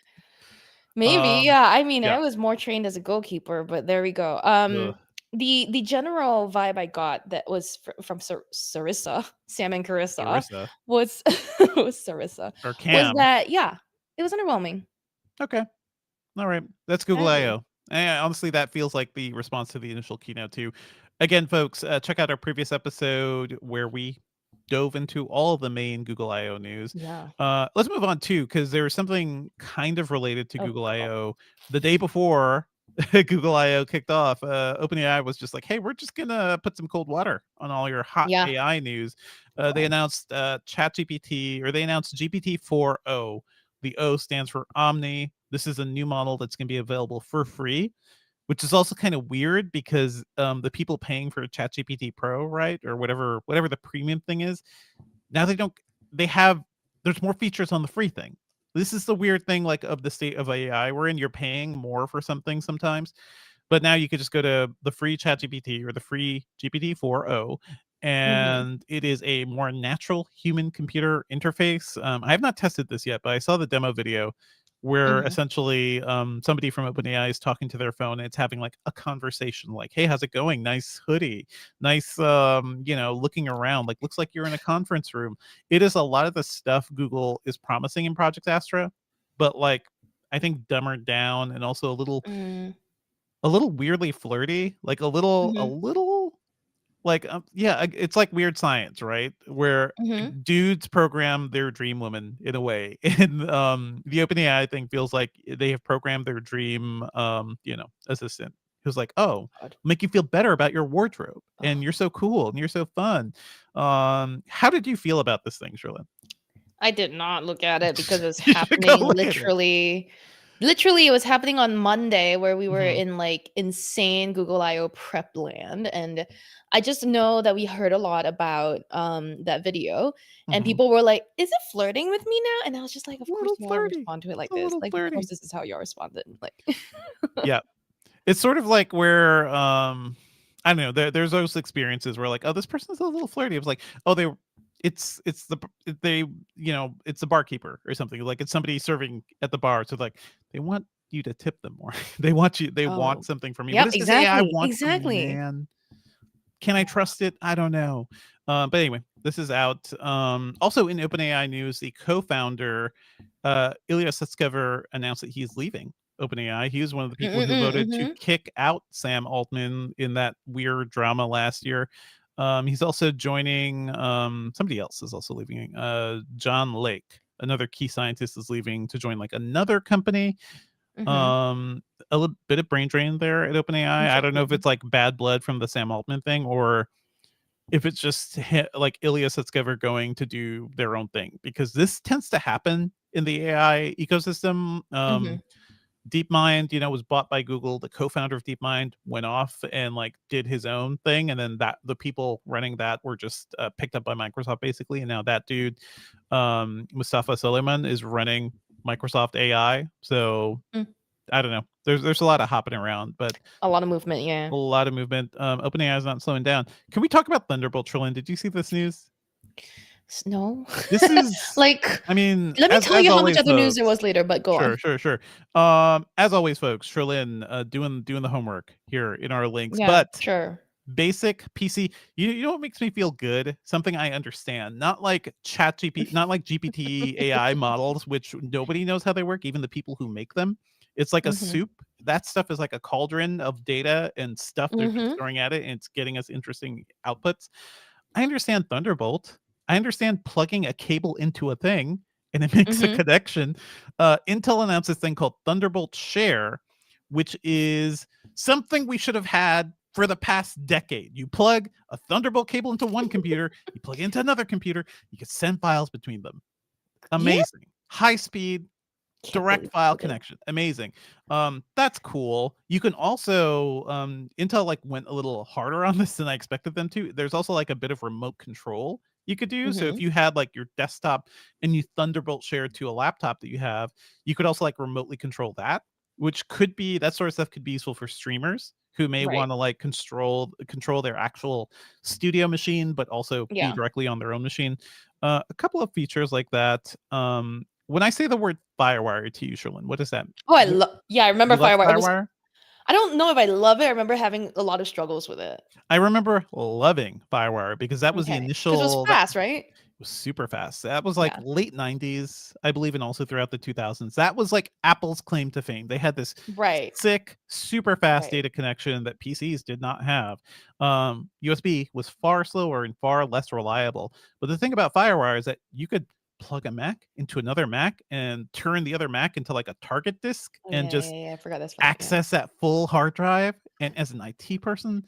Maybe, I mean, I was more trained as a goalkeeper, but there we go. The general vibe I got that was from Sarissa, Sam and Carissa, was Sarissa. Or Cam. Was that, it was underwhelming. Okay. All right. That's Google I.O. And honestly, that feels like the response to the initial keynote too. Again, folks, check out our previous episode where we dove into all of the main Google I.O. news. Let's move on too, because there was something kind of related to Google I.O. The day before Google I.O. kicked off. OpenAI was just like, hey, we're just gonna put some cold water on all your hot AI news. They announced ChatGPT, or they announced GPT-4o. The O stands for Omni. This is a new model that's going to be available for free, which is also kind of weird because the people paying for ChatGPT Pro, right, or whatever the premium thing is, now there's more features on the free thing. This is the weird thing, like, of the state of AI we're in. You're paying more for something sometimes, but now you could just go to the free ChatGPT or the free GPT-4o, and it is a more natural human-computer interface. I have not tested this yet, but I saw the demo video where essentially somebody from OpenAI is talking to their phone, and it's having like a conversation like, hey, how's it going? Nice hoodie. Nice, looking around. Like, looks like you're in a conference room. It is a lot of the stuff Google is promising in Project Astra, but like, I think dumbered down and also a little weirdly flirty, like a little like, it's like Weird Science, right? Where dudes program their dream woman in a way. And the OpenAI thing feels like they have programmed their dream, assistant, who's like, oh, make you feel better about your wardrobe. And you're so cool and you're so fun. How did you feel about this thing, Cherlynn? I did not look at it because it's happening literally it was happening on Monday, where we were in like insane Google I.O. prep land. And I just know that we heard a lot about that video, and people were like, is it flirting with me now? And I was just like, of course you want to respond to it like this. Like, of course this is how you responded. Like, yeah. It's sort of like where I don't know, there's those experiences where like, oh, this person's a little flirty. It was like, oh, it's the barkeeper or something. Like, it's somebody serving at the bar, so like they want you to tip them more. They want something from you. Yeah, what is exactly. This AI want from you, man? Can I trust it? I don't know. But anyway, this is out. Also in OpenAI news, the co-founder, Ilya Sutskever, announced that he's leaving OpenAI. He was one of the people who voted to kick out Sam Altman in that weird drama last year. He's also joining, somebody else is also leaving. John Lake, another key scientist, is leaving to join like another company. A little bit of brain drain there at OpenAI. I don't know if it's like bad blood from the Sam Altman thing, or if it's just like Ilya Sutskever going to do their own thing, because this tends to happen in the AI ecosystem. DeepMind, you know, was bought by Google. The co-founder of DeepMind went off and like did his own thing, and then that the people running that were just picked up by Microsoft basically. And now that dude, Mustafa Suleyman, is running Microsoft AI. So I don't know. There's a lot of hopping around, but a lot of movement. Yeah, a lot of movement. OpenAI is not slowing down. Can we talk about Thunderbolt, Cherlynn? Did you see this news? No. This is like, I mean, let me tell you how much other folks, news there was later, but go on. Sure. As always, folks, Cherlynn doing the homework here in our links. Yeah, but sure. Basic PC. You know what makes me feel good? Something I understand. Not like ChatGPT, not like GPT AI models, which nobody knows how they work, even the people who make them. It's like a soup. That stuff is like a cauldron of data and stuff they're just throwing at it, and it's getting us interesting outputs. I understand Thunderbolt. I understand plugging a cable into a thing and it makes a connection. Intel announced this thing called Thunderbolt Share, which is something we should have had for the past decade. You plug a Thunderbolt cable into one computer, you plug it into another computer, you can send files between them. Amazing. Yeah. High speed, direct file connection. Amazing. That's cool. You can also Intel like went a little harder on this than I expected them to. There's also like a bit of remote control you could do. So if you had like your desktop and you Thunderbolt share to a laptop that you have, you could also like remotely control that, which could be, that sort of stuff could be useful for streamers who may want to like control their actual studio machine, but also be directly on their own machine. A couple of features like that. When I say the word FireWire to you, Cherlynn, what does that mean? Oh, I remember FireWire. I don't know if I love it. I remember having a lot of struggles with it. I remember loving FireWire because that was the initial. Because it was fast, right? It was super fast. That was like late 90s, I believe, and also throughout the 2000s. That was like Apple's claim to fame. They had this sick, super fast data connection that PCs did not have. USB was far slower and far less reliable. But the thing about FireWire is that you could plug a Mac into another Mac and turn the other Mac into like a target disk and just I forgot this access that full hard drive. And as an IT person,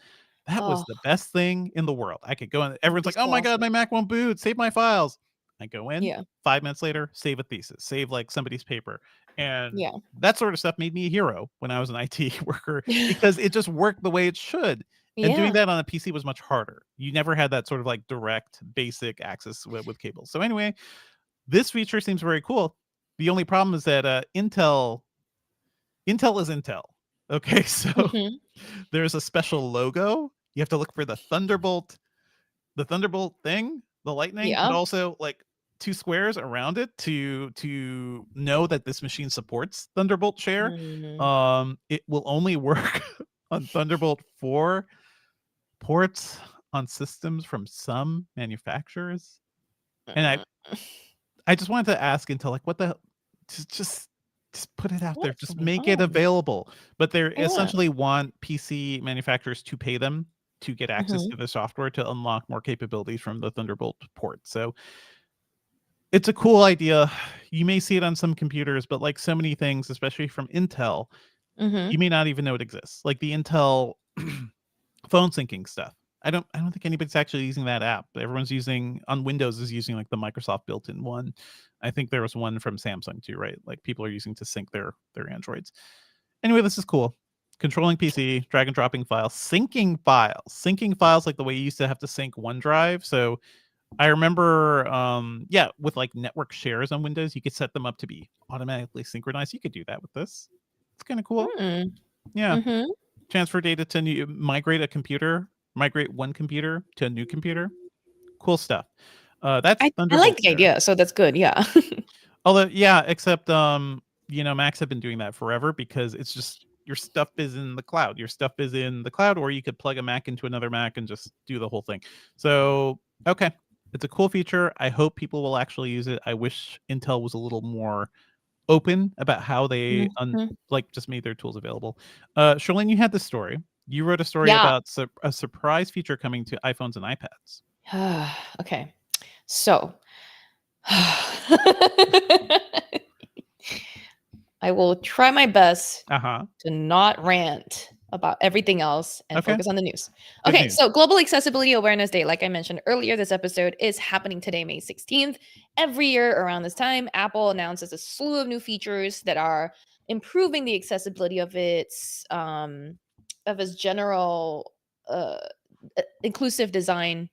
that was the best thing in the world. I could go in, everyone's like, oh my God, my Mac won't boot, save my files. I go in, 5 minutes later, save a thesis, save like somebody's paper. And that sort of stuff made me a hero when I was an IT worker because it just worked the way it should. And doing that on a PC was much harder. You never had that sort of like direct basic access with cables. So anyway, this feature seems very cool. The only problem is that Intel is Intel. Okay, so there's a special logo. You have to look for the Thunderbolt thing, the lightning, but also like 2 squares around it to know that this machine supports Thunderbolt Share. It will only work on Thunderbolt 4 ports on systems from some manufacturers. And I just wanted to ask Intel, like, what the just put it out there, just make it available. But they essentially want PC manufacturers to pay them to get access to the software to unlock more capabilities from the Thunderbolt port. So it's a cool idea. You may see it on some computers, but like so many things, especially from Intel, you may not even know it exists. Like the Intel phone syncing stuff. I don't think anybody's actually using that app. Everyone's using on Windows is using like the Microsoft built-in one. I think there was one from Samsung too, right? Like people are using to sync their Androids. Anyway, this is cool. Controlling PC, drag and dropping files, syncing files like the way you used to have to sync OneDrive. So I remember, with like network shares on Windows, you could set them up to be automatically synchronized. You could do that with this. It's kind of cool. Yeah. Transfer data to migrate one computer to a new computer. Cool stuff. That's I like the idea, so that's good. Although except Macs have been doing that forever because it's just your stuff is in the cloud. Your stuff is in the cloud, or you could plug a Mac into another Mac and just do the whole thing. So, okay. It's a cool feature. I hope people will actually use it. I wish Intel was a little more open about how they just made their tools available. Cherlynn, you had this story. You wrote a story about a surprise feature coming to iPhones and iPads. Okay. So I will try my best to not rant about everything else and focus on the news. Okay, so Global Accessibility Awareness Day, like I mentioned earlier, this episode is happening today, May 16th. Every year around this time, Apple announces a slew of new features that are improving the accessibility of its general inclusive design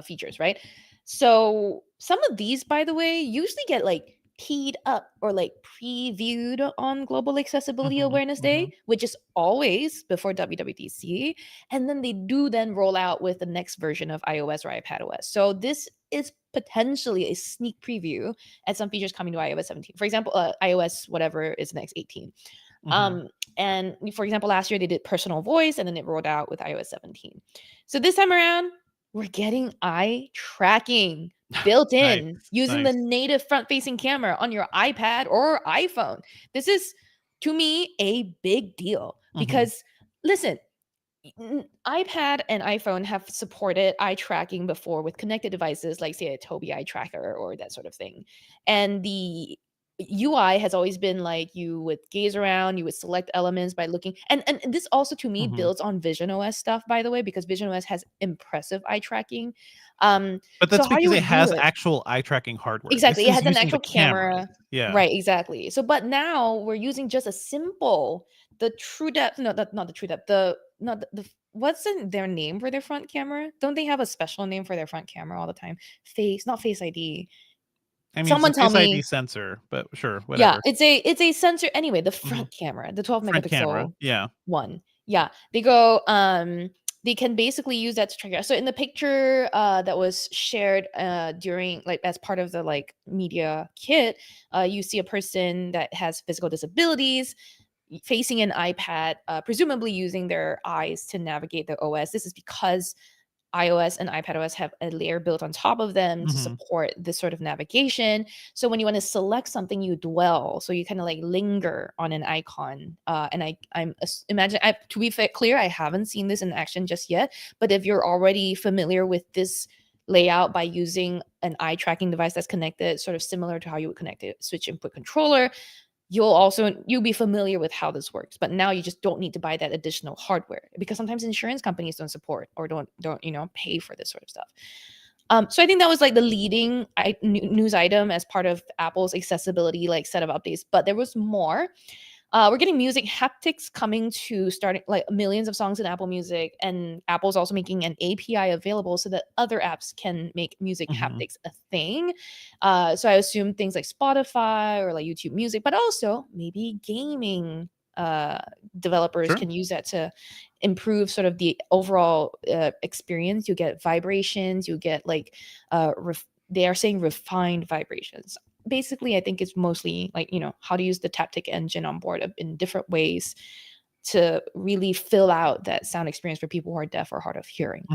features, right? So some of these, by the way, usually get like teed up or like previewed on Global Accessibility Awareness Day, which is always before WWDC. And then they do then roll out with the next version of iOS or iPadOS. So this is potentially a sneak preview at some features coming to iOS 17. For example, iOS whatever is next 18. And for example, last year they did personal voice and then it rolled out with iOS 17. So this time around, we're getting eye tracking built in using the native front-facing camera on your iPad or iPhone. This is, to me, a big deal because, listen, iPad and iPhone have supported eye tracking before with connected devices like, say, a Tobii eye tracker or that sort of thing. And the UI has always been like you would gaze around, you would select elements by looking. And this also, to me, builds on visionOS stuff, by the way, because visionOS has impressive eye tracking. But that's because it has actual eye tracking hardware. Exactly. It has an actual camera. Yeah. Right, exactly. So, but now we're using just a simple, the true depth, not the true depth, what's their name for their front camera? Don't they have a special name for their front camera all the time? Not Face ID. I mean, someone it's a tell Face me. ID sensor, but sure, whatever. Yeah, it's a sensor anyway. The front camera, the 12 front megapixel camera, one. Yeah, they go. They can basically use that to track. So in the picture that was shared during like as part of the like media kit, you see a person that has physical disabilities facing an iPad, presumably using their eyes to navigate the OS. This is because iOS and iPadOS have a layer built on top of them to support this sort of navigation. So when you want to select something, you dwell. So you kind of like linger on an icon. And I'm imagine, to be clear, I haven't seen this in action just yet. But if you're already familiar with this layout by using an eye tracking device that's connected, sort of similar to how you would connect a switch input controller, you'll be familiar with how this works. But now you just don't need to buy that additional hardware because sometimes insurance companies don't support or don't pay for this sort of stuff. So I think that was like the leading news item as part of Apple's accessibility like set of updates. But there was more. We're getting music haptics coming to starting like millions of songs in Apple Music, and Apple's also making an API available so that other apps can make music haptics a thing. So I assume things like Spotify or like YouTube Music, but also maybe gaming developers can use that to improve sort of the overall experience. You get vibrations, you get like they are saying refined vibrations. Basically, I think it's mostly like, how to use the Taptic engine on board in different ways to really fill out that sound experience for people who are deaf or hard of hearing.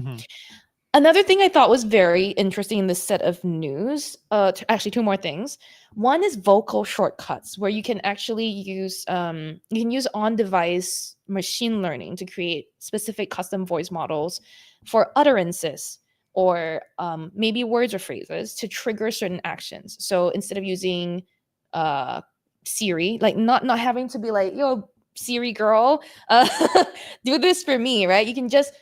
Another thing I thought was very interesting in this set of news, actually two more things. One is vocal shortcuts, where you can actually use on-device machine learning to create specific custom voice models for utterances or maybe words or phrases to trigger certain actions. So instead of using Siri, like not having to be like, yo, Siri girl, do this for me, right? You can just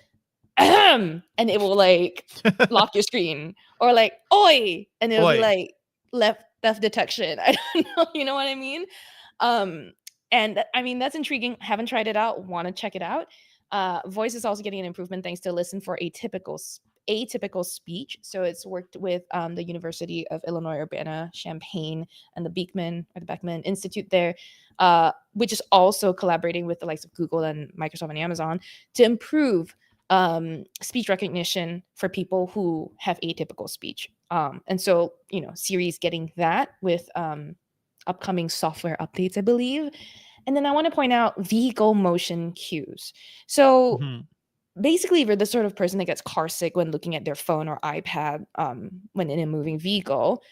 and it will like lock your screen, or like oi, and it'll be like theft detection. I don't know, you know what I mean? And I mean that's intriguing. Haven't tried it out, want to check it out. Voice is also getting an improvement thanks to Listen for Atypical Speech. So it's worked with the University of Illinois Urbana-Champaign and the Beckman Institute there, which is also collaborating with the likes of Google and Microsoft and Amazon to improve speech recognition for people who have atypical speech. And so, Siri's getting that with upcoming software updates, I believe. And then I want to point out vehicle motion cues. So basically, if you're the sort of person that gets car sick when looking at their phone or iPad when in a moving vehicle,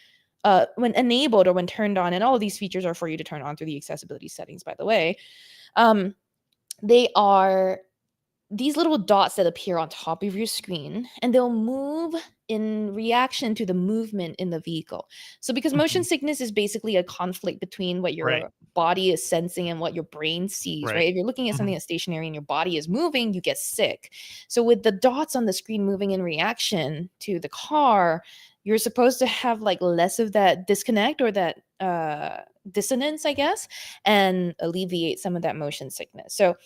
when enabled or when turned on, and all of these features are for you to turn on through the accessibility settings, by the way, they are these little dots that appear on top of your screen, and they'll move in reaction to the movement in the vehicle. So because motion sickness is basically a conflict between what your body is sensing and what your brain sees, right? If you're looking at something that's stationary and your body is moving, you get sick. So with the dots on the screen moving in reaction to the car, you're supposed to have like less of that disconnect or that dissonance, I guess, and alleviate some of that motion sickness. So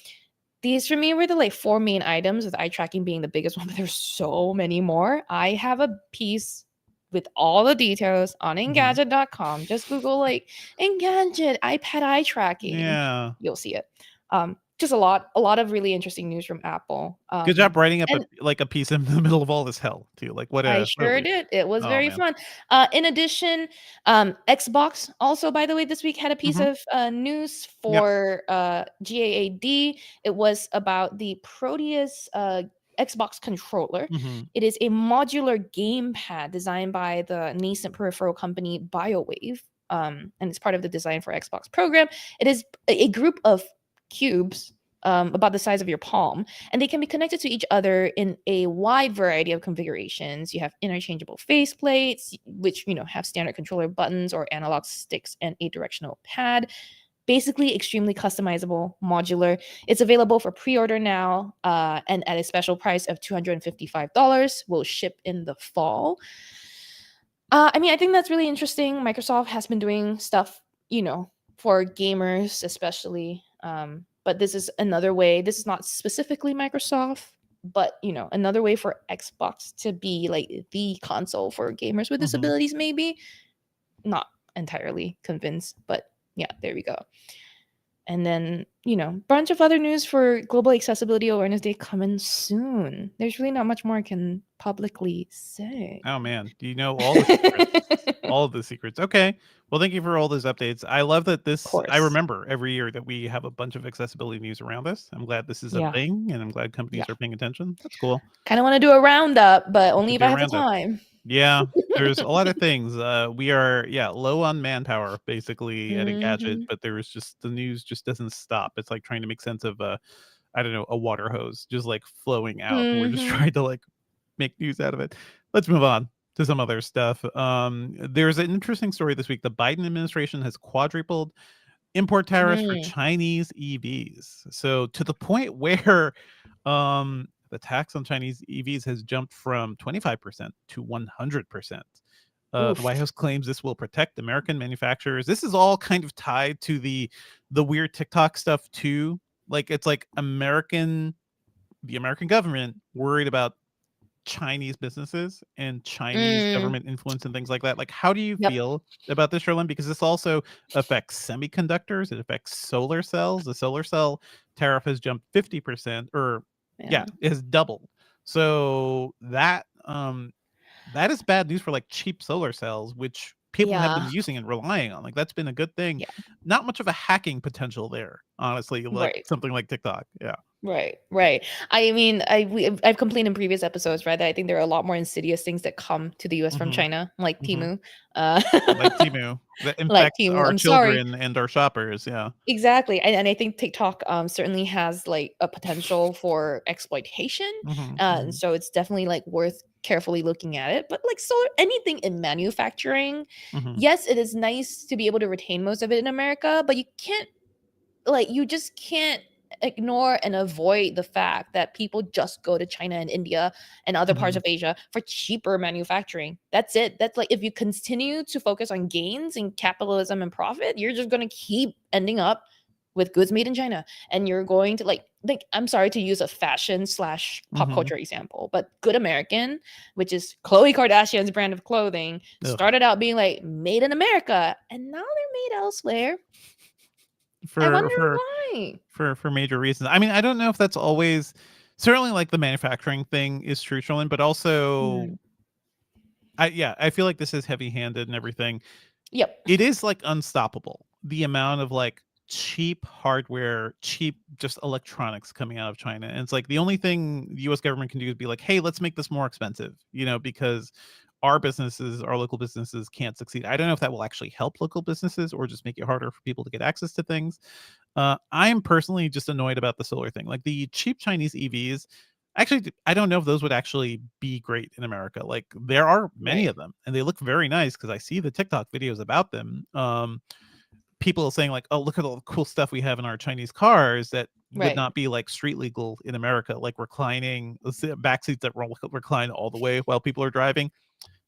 these for me were the like 4 main items, with eye tracking being the biggest one, but there's so many more. I have a piece with all the details on Engadget.com. Just Google like Engadget iPad eye tracking. Yeah, you'll see it. Just a lot of really interesting news from Apple. Good job writing up a piece in the middle of all this hell too. Like what I sure did. It was very fun. In addition, Xbox also, by the way, this week had a piece of news for GAAD. It was about the Proteus Xbox controller. It is a modular gamepad designed by the nascent peripheral company BioWave, and it's part of the Design for Xbox program. It is a group of cubes about the size of your palm, and they can be connected to each other in a wide variety of configurations. You have interchangeable faceplates, which have standard controller buttons or analog sticks and a directional pad. Basically extremely customizable, modular. It's available for pre-order now, and at a special price of $255. Will ship in the fall. I think that's really interesting. Microsoft has been doing stuff, for gamers especially. But this is another way. This is not specifically Microsoft, but another way for Xbox to be like the console for gamers with disabilities. Maybe not entirely convinced, but yeah, there we go. And then, bunch of other news for Global Accessibility Awareness Day coming soon. There's really not much more I can publicly say. Oh, man. Do you know all the secrets? All of the secrets. Okay. Well, thank you for all those updates. I love that I remember every year that we have a bunch of accessibility news around this. I'm glad this is a thing, and I'm glad companies are paying attention. That's cool. Kind of want to do a roundup, but only if I have the time. Yeah, there's a lot of things. We are low on manpower basically at Engadget, but there's just the news just doesn't stop. It's like trying to make sense of a water hose just like flowing out. And we're just trying to like make news out of it. Let's move on to some other stuff. There's an interesting story this week. The Biden administration has quadrupled import tariffs for Chinese EVs. So to the point where the tax on Chinese EVs has jumped from 25% to 100%. The White House claims this will protect American manufacturers. This is all kind of tied to the weird TikTok stuff too. Like it's like the American government worried about Chinese businesses and Chinese government influence and things like that. Like, how do you feel about this, Cherlynn? Because this also affects semiconductors. It affects solar cells. The solar cell tariff has jumped 50%, or it has doubled. So that is bad news for like cheap solar cells, which people have been using and relying on. Like that's been a good thing. Not much of a hacking potential there, honestly. Like something like TikTok. Right. I've complained in previous episodes, right, that I think there are a lot more insidious things that come to the US from China, like Temu. Like Temu. That infects our children and our shoppers. Yeah. Exactly. And I think TikTok certainly has like a potential for exploitation. And so it's definitely like worth carefully looking at it. But like anything in manufacturing, yes, it is nice to be able to retain most of it in America, but you just can't ignore and avoid the fact that people just go to China and India and other parts of Asia for cheaper manufacturing. That's it. That's like, if you continue to focus on gains and capitalism and profit, you're just going to keep ending up with goods made in China. And you're going to like I'm sorry to use a fashion / pop culture example, but Good American, which is Khloe Kardashian's brand of clothing, started out being like made in America, and now they're made elsewhere. I wonder why. For major reasons. I mean, I don't know if that's always, certainly like the manufacturing thing is true, Cherlynn, but also I feel like this is heavy-handed and everything. Yep. It is like unstoppable. The amount of like cheap hardware, cheap just electronics coming out of China. And it's like the only thing the US government can do is be like, hey, let's make this more expensive, because our businesses, our local businesses can't succeed. I don't know if that will actually help local businesses or just make it harder for people to get access to things. I'm personally just annoyed about the solar thing. Like the cheap Chinese EVs, actually, I don't know if those would actually be great in America. Like there are many of them and they look very nice because I see the TikTok videos about them. People saying like, oh, look at all the cool stuff we have in our Chinese cars that would not be like street legal in America, like reclining back seats that recline all the way while people are driving.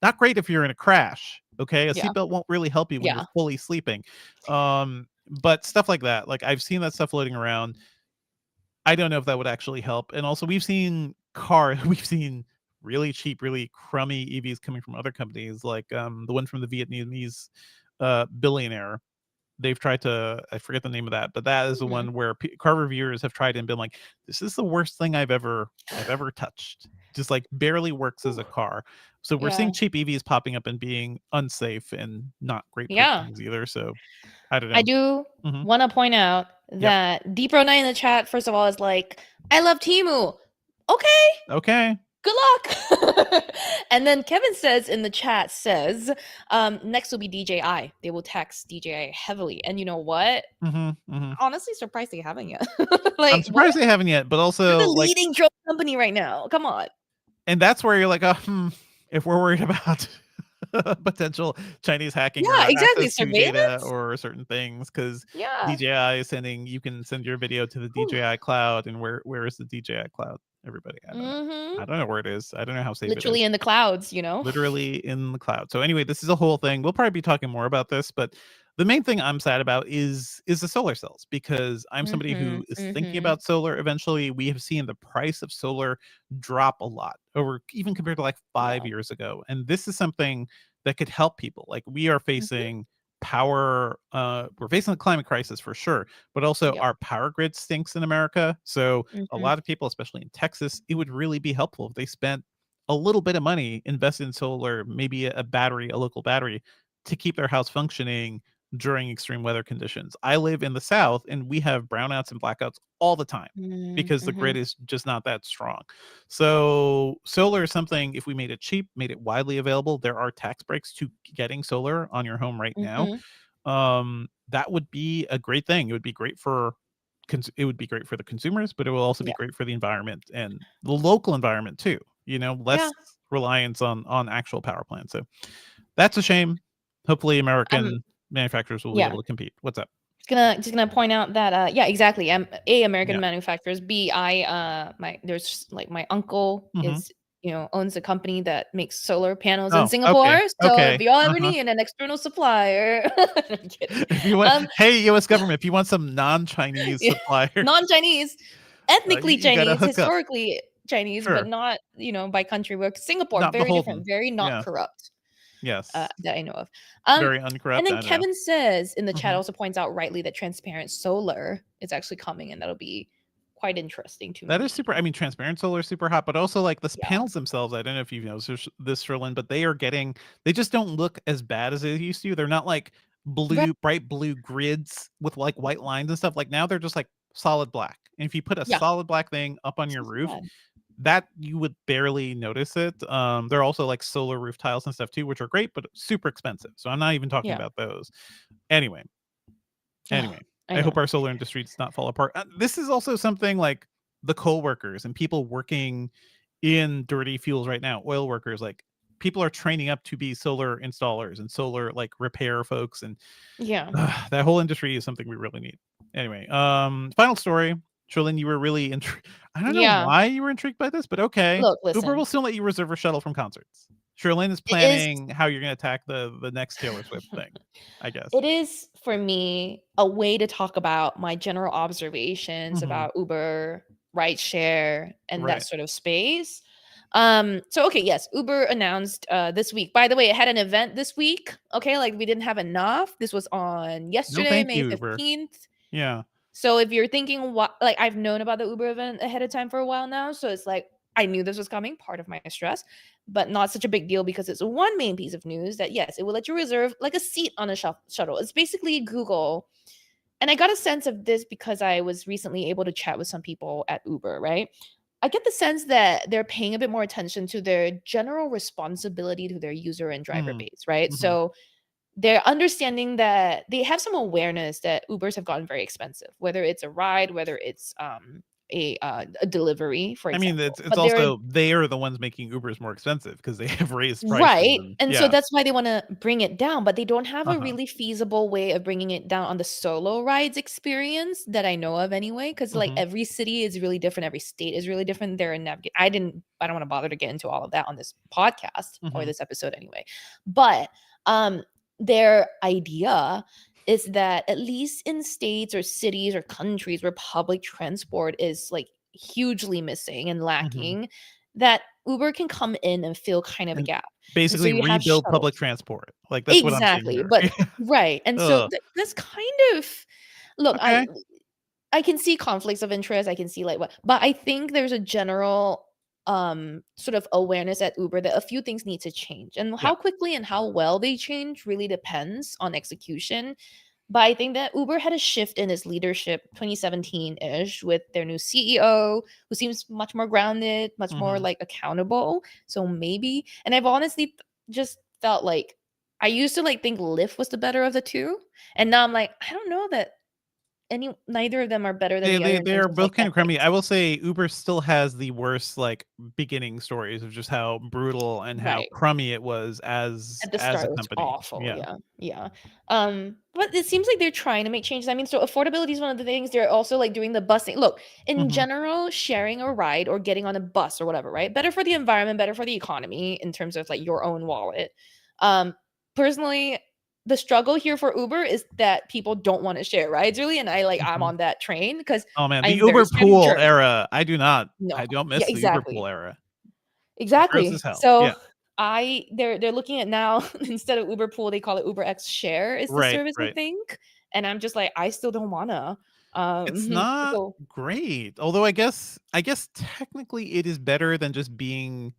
Not great if you're in a crash. Okay, a seatbelt won't really help you when you're fully sleeping. But stuff like that, like I've seen that stuff floating around. I don't know if that would actually help. And also we've seen really cheap, really crummy EVs coming from other companies, like the one from the Vietnamese billionaire. They've tried to, I forget the name of that, but that is the one where car reviewers have tried and been like, this is the worst thing I've ever touched. Just like barely works as a car. So we're seeing cheap EVs popping up and being unsafe and not great for things either. So I don't know. I do want to point out that Dpro9 in the chat, first of all, is like, I love Temu. Okay. Good luck. And then Kevin says in the chat, next will be DJI. They will tax DJI heavily. And you know what? Honestly, surprised they haven't yet. Like, I'm surprised they haven't yet, but also they're the leading drone company right now. Come on. And that's where you're like, if we're worried about potential Chinese hacking or access to data or certain things, because DJI is you can send your video to the DJI cloud, and where is the DJI cloud? Everybody, I don't know where it is. I don't know how safe literally it is. In the clouds, literally in the cloud. So anyway, this is a whole thing. We'll probably be talking more about this, but the main thing I'm sad about is the solar cells, because I'm somebody who is thinking about solar. Eventually, we have seen the price of solar drop a lot over, even compared to like 5 years ago. And this is something that could help people. Like we are facing we're facing the climate crisis for sure, but also our power grid stinks in America. So a lot of people, especially in Texas, it would really be helpful if they spent a little bit of money, invest in solar, maybe a local battery, to keep their house functioning during extreme weather conditions. I live in the South and we have brownouts and blackouts all the time because the grid is just not that strong. So solar is something, if we made it cheap, made it widely available, there are tax breaks to getting solar on your home right now. That would be a great thing. It would be great for the consumers, but it will also be great for the environment and the local environment too. Less reliance on actual power plants. So that's a shame. Hopefully American manufacturers will be able to compete. What's up? Just gonna point out that exactly. American manufacturers. B, there's like my uncle is owns a company that makes solar panels in Singapore. So if you all ever need an external supplier, I'm kidding. If you want, hey US government, if you want some non-Chinese supplier, non-Chinese, ethnically Chinese, historically Chinese, but not by country. Where Singapore, not very different, very not corrupt. Yes, that I know of. Very uncorrupt. And then Kevin says in the chat, also points out rightly that transparent solar is actually coming, and that'll be quite interesting to me. That is super. I mean, transparent solar is super hot, but also like the panels themselves. I don't know if you've noticed this, Cherlynn, but they just don't look as bad as they used to. They're not like bright blue grids with like white lines and stuff. Like now they're just like solid black. And if you put a solid black thing up on your roof, that you would barely notice it. There are also like solar roof tiles and stuff too, which are great, but super expensive. So I'm not even talking about those. Anyway, I hope our solar industry does not fall apart. This is also something like the coal workers and people working in dirty fuels right now, oil workers, like people are training up to be solar installers and solar like repair folks. And that whole industry is something we really need. Anyway, final story. Cherlynn, you were really intrigued. I don't know why you were intrigued by this, but okay. Look, listen. Uber will still let you reserve a shuttle from concerts. Cherlynn is planning how you're going to attack the next Taylor Swift thing, I guess. It is, for me, a way to talk about my general observations about Uber, rideshare, and that sort of space. Uber announced this week. By the way, it had an event this week. Okay, like we didn't have enough. This was on yesterday, May 15th. Yeah. So if you're thinking, I've known about the Uber event ahead of time for a while now, so it's like I knew this was coming, part of my stress, but not such a big deal because it's one main piece of news that yes, it will let you reserve like a seat on a shuttle. It's basically Google and I got a sense of this because I was recently able to chat with some people at Uber, right? I get the sense that they're paying a bit more attention to their general responsibility to their user and driver base, right? So they're understanding that they have some awareness that Ubers have gotten very expensive, whether it's a ride, whether it's a delivery, for example. I mean, it's also they are the ones making Ubers more expensive because they have raised prices. Right. And so that's why they want to bring it down, but they don't have a really feasible way of bringing it down on the solo rides experience that I know of anyway. Because like every city is really different, every state is really different. They're I don't want to bother to get into all of that on this podcast or this episode anyway. But their idea is that at least in states or cities or countries where public transport is like hugely missing and lacking, that Uber can come in and fill kind of a gap. Basically so rebuild public transport. Like that's what I'm saying here. But right. And so that's kind of look, okay. I can see conflicts of interest. I can see like what, but I think there's a general sort of awareness at Uber that a few things need to change. And how quickly and how well they change really depends on execution. But I think that Uber had a shift in its leadership 2017-ish with their new CEO who seems much more grounded, much more like accountable. So maybe, and I've honestly just felt like I used to like think Lyft was the better of the two. And now I'm like, I don't know that neither of them are better than the other. They're both kind of crummy. I will say Uber still has the worst like beginning stories of just how brutal and how crummy it was as at the start. It was awful. Yeah. But it seems like they're trying to make changes. I mean, so affordability is one of the things. They're also like doing the busing. Look, in general, sharing a ride or getting on a bus or whatever, right? Better for the environment, better for the economy in terms of like your own wallet. Personally, the struggle here for Uber is that people don't want to share rides really, and I'm on that train because the Uber pool era. I don't miss the Uber pool era. Exactly. So they're looking at now instead of Uber pool, they call it Uber X Share is the service I think, and I'm just like I still don't wanna. It's not great, although I guess technically it is better than just being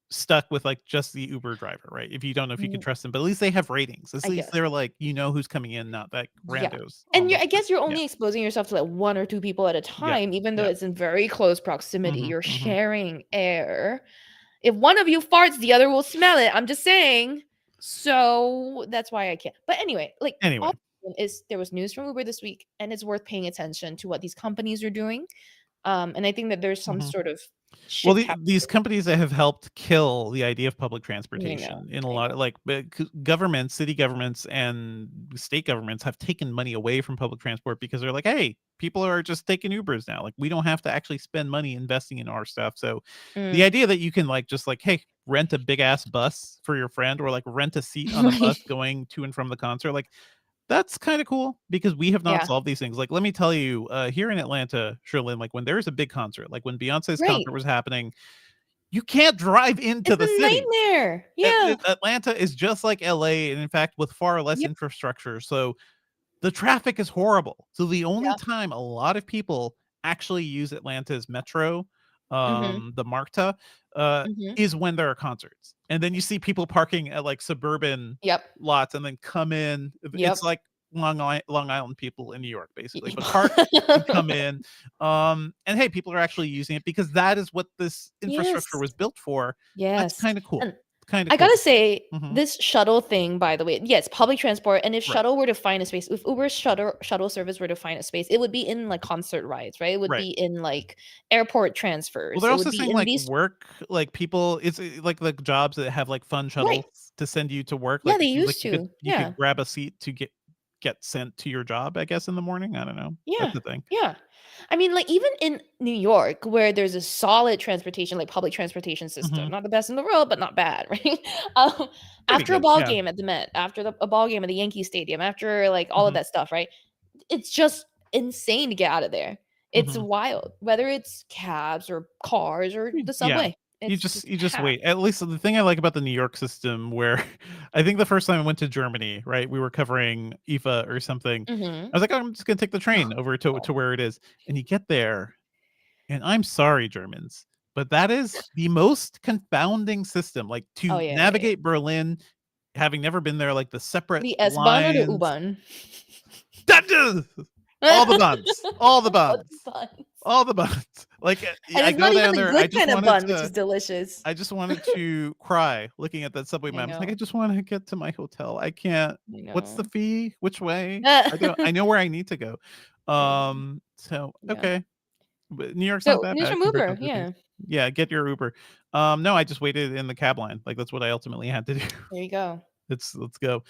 stuck with like just the Uber driver, right? If you don't know if you can trust them, but at least they have ratings. At least they're like, who's coming in, not that randos. And I guess you're only exposing yourself to like one or two people at a time, even though it's in very close proximity. You're sharing air. If one of you farts, the other will smell it. I'm just saying. So that's why I can't. But anyway, there was news from Uber this week, and it's worth paying attention to what these companies are doing. And I think that there's some sort of these companies that have helped kill the idea of public transportation in a lot of like governments, city governments and state governments have taken money away from public transport because they're like, hey, people are just taking Ubers now. Like we don't have to actually spend money investing in our stuff. So the idea that you can like just like, hey, rent a big ass bus for your friend or like rent a seat on a bus going to and from the concert, like that's kind of cool because we have not solved these things. Like, let me tell you, here in Atlanta, Cherlynn, like when there's a big concert, like when Beyonce's concert was happening, you can't drive into the city. Nightmare. Yeah. Atlanta is just like LA, and in fact, with far less infrastructure. So the traffic is horrible. So the only time a lot of people actually use Atlanta's metro, the MARTA, is when there are concerts. And then you see people parking at like suburban lots and then come in. It's like Long Island people in New York, basically. But park and come in. And hey, people are actually using it because that is what this infrastructure was built for. That's kind of cool. I gotta say, this shuttle thing, by the way, yes, public transport. And if shuttle were to find a space, if Uber's shuttle service were to find a space, it would be in like concert rides, right? It would be in like airport transfers. Well, they're also saying like work, like people, it's like the jobs that have like fun shuttles to send you to work. Like, they used to. You could grab a seat to get sent to your job, I guess, in the morning. I don't know. That's the thing. Yeah. I mean, like even in New York, where there's a solid transportation, like public transportation system, not the best in the world, but not bad, right? After a ball game at the Met, after a ball game at the Yankee Stadium, after like all of that stuff, right? It's just insane to get out of there. It's wild, whether it's cabs or cars or the subway. You just wait. At least the thing I like about the New York system, where I think the first time I went to Germany, right, we were covering IFA or something. I was like, oh, I'm just gonna take the train over to where it is, and you get there, and I'm sorry, Germans, but that is the most confounding system. Like to navigate Berlin, having never been there, like the separate the S-Bahn or the U-Bahn. All the buns. All the buns. All the buns. Like and I it's go not down even the there. good I just kind of wanted bun, to, which is delicious. I just wanted to cry looking at that subway map. I was like, I just want to get to my hotel. I can't. What's the fee? Which way? I know where I need to go. So okay. But New York's not that use bad. your Uber, Yeah, get your Uber. No, I just waited in the cab line. Like that's what I ultimately had to do. There you go. Let's go.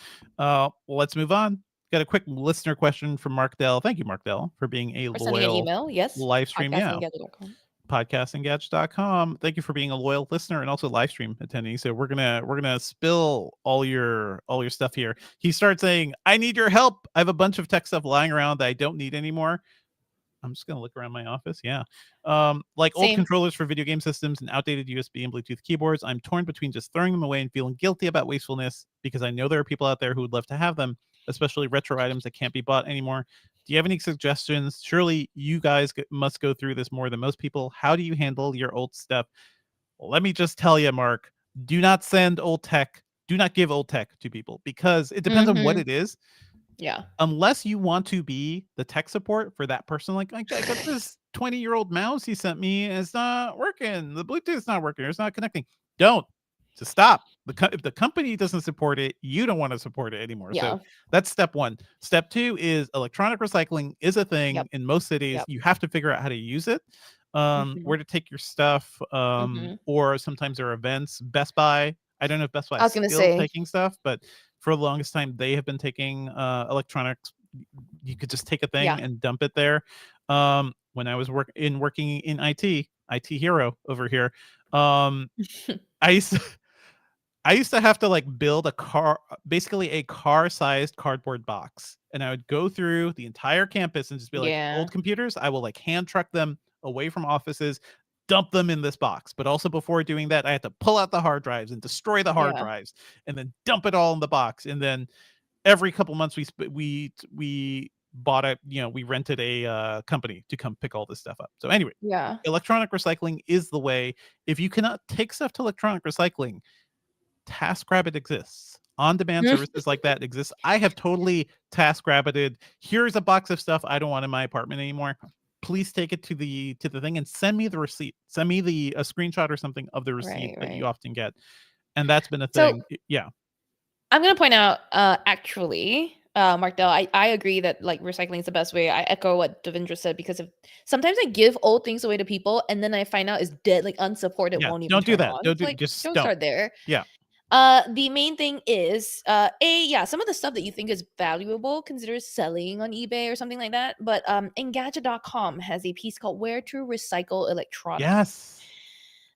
Let's move on. Got a quick listener question from Mark Dell. Thank you, Mark Dell, for being a sending an loyal email. Yes. live stream. Yeah. Podcastinggadget.com. Thank you for being a loyal listener and also live stream attending. So we're gonna spill all your stuff here. He starts saying, I need your help. I have a bunch of tech stuff lying around that I don't need anymore. I'm just gonna look around my office. Yeah. Like old controllers for video game systems and outdated USB and Bluetooth keyboards. I'm torn between just throwing them away and feeling guilty about wastefulness because I know there are people out there who would love to have them, especially retro items that can't be bought anymore. Do you have any suggestions? Surely you guys must go through this more than most people. How do you handle your old stuff? Well, let me just tell you, Mark, do not send old tech. Do not give old tech to people because it depends on what it is. Yeah. Unless you want to be the tech support for that person, like I got this 20-year-old mouse he sent me and it's not working. The Bluetooth's not working. It's not connecting. Don't. Just stop. If the company doesn't support it, you don't want to support it anymore. Yeah. So that's step one. Step two is electronic recycling is a thing in most cities. You have to figure out how to use it, where to take your stuff, or sometimes there are events. Best Buy. I don't know if Best Buy is still taking stuff, but for the longest time they have been taking electronics. You could just take a thing and dump it there. When I was working in IT hero over here, I used to have to like build basically a car-sized cardboard box, and I would go through the entire campus and just be like, old computers, I will like hand truck them away from offices, dump them in this box. But also before doing that, I had to pull out the hard drives and destroy the hard drives and then dump it all in the box. And then every couple months we bought we rented a company to come pick all this stuff up. So anyway, electronic recycling is the way. If you cannot take stuff to electronic recycling, TaskRabbit exists. On-demand services like that exist. I have totally TaskRabbited. Here's a box of stuff I don't want in my apartment anymore. Please take it to the thing and send me the receipt. Send me a screenshot or something of the receipt that you often get. And that's been a thing. Yeah. I'm gonna point out actually, Mark Dell, I agree that like recycling is the best way. I echo what Devindra said because sometimes I give old things away to people and then I find out it's dead, like unsupported, won't even don't do that. on. Don't start there. Yeah. The main thing is some of the stuff that you think is valuable, consider selling on eBay or something like that. But Engadget.com has a piece called Where to Recycle Electronics. Yes.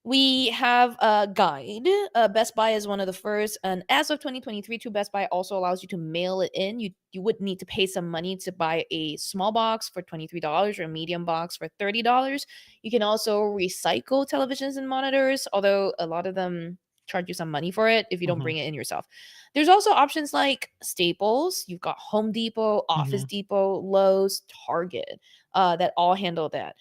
We have a guide. Best Buy is one of the first, and as of 2023, Best Buy also allows you to mail it in. You would need to pay some money to buy a small box for $23 or a medium box for $30. You can also recycle televisions and monitors, although a lot of them charge you some money for it if you don't bring it in yourself. There's also options like Staples. You've got Home Depot, Office Depot, Lowe's, Target that all handle that.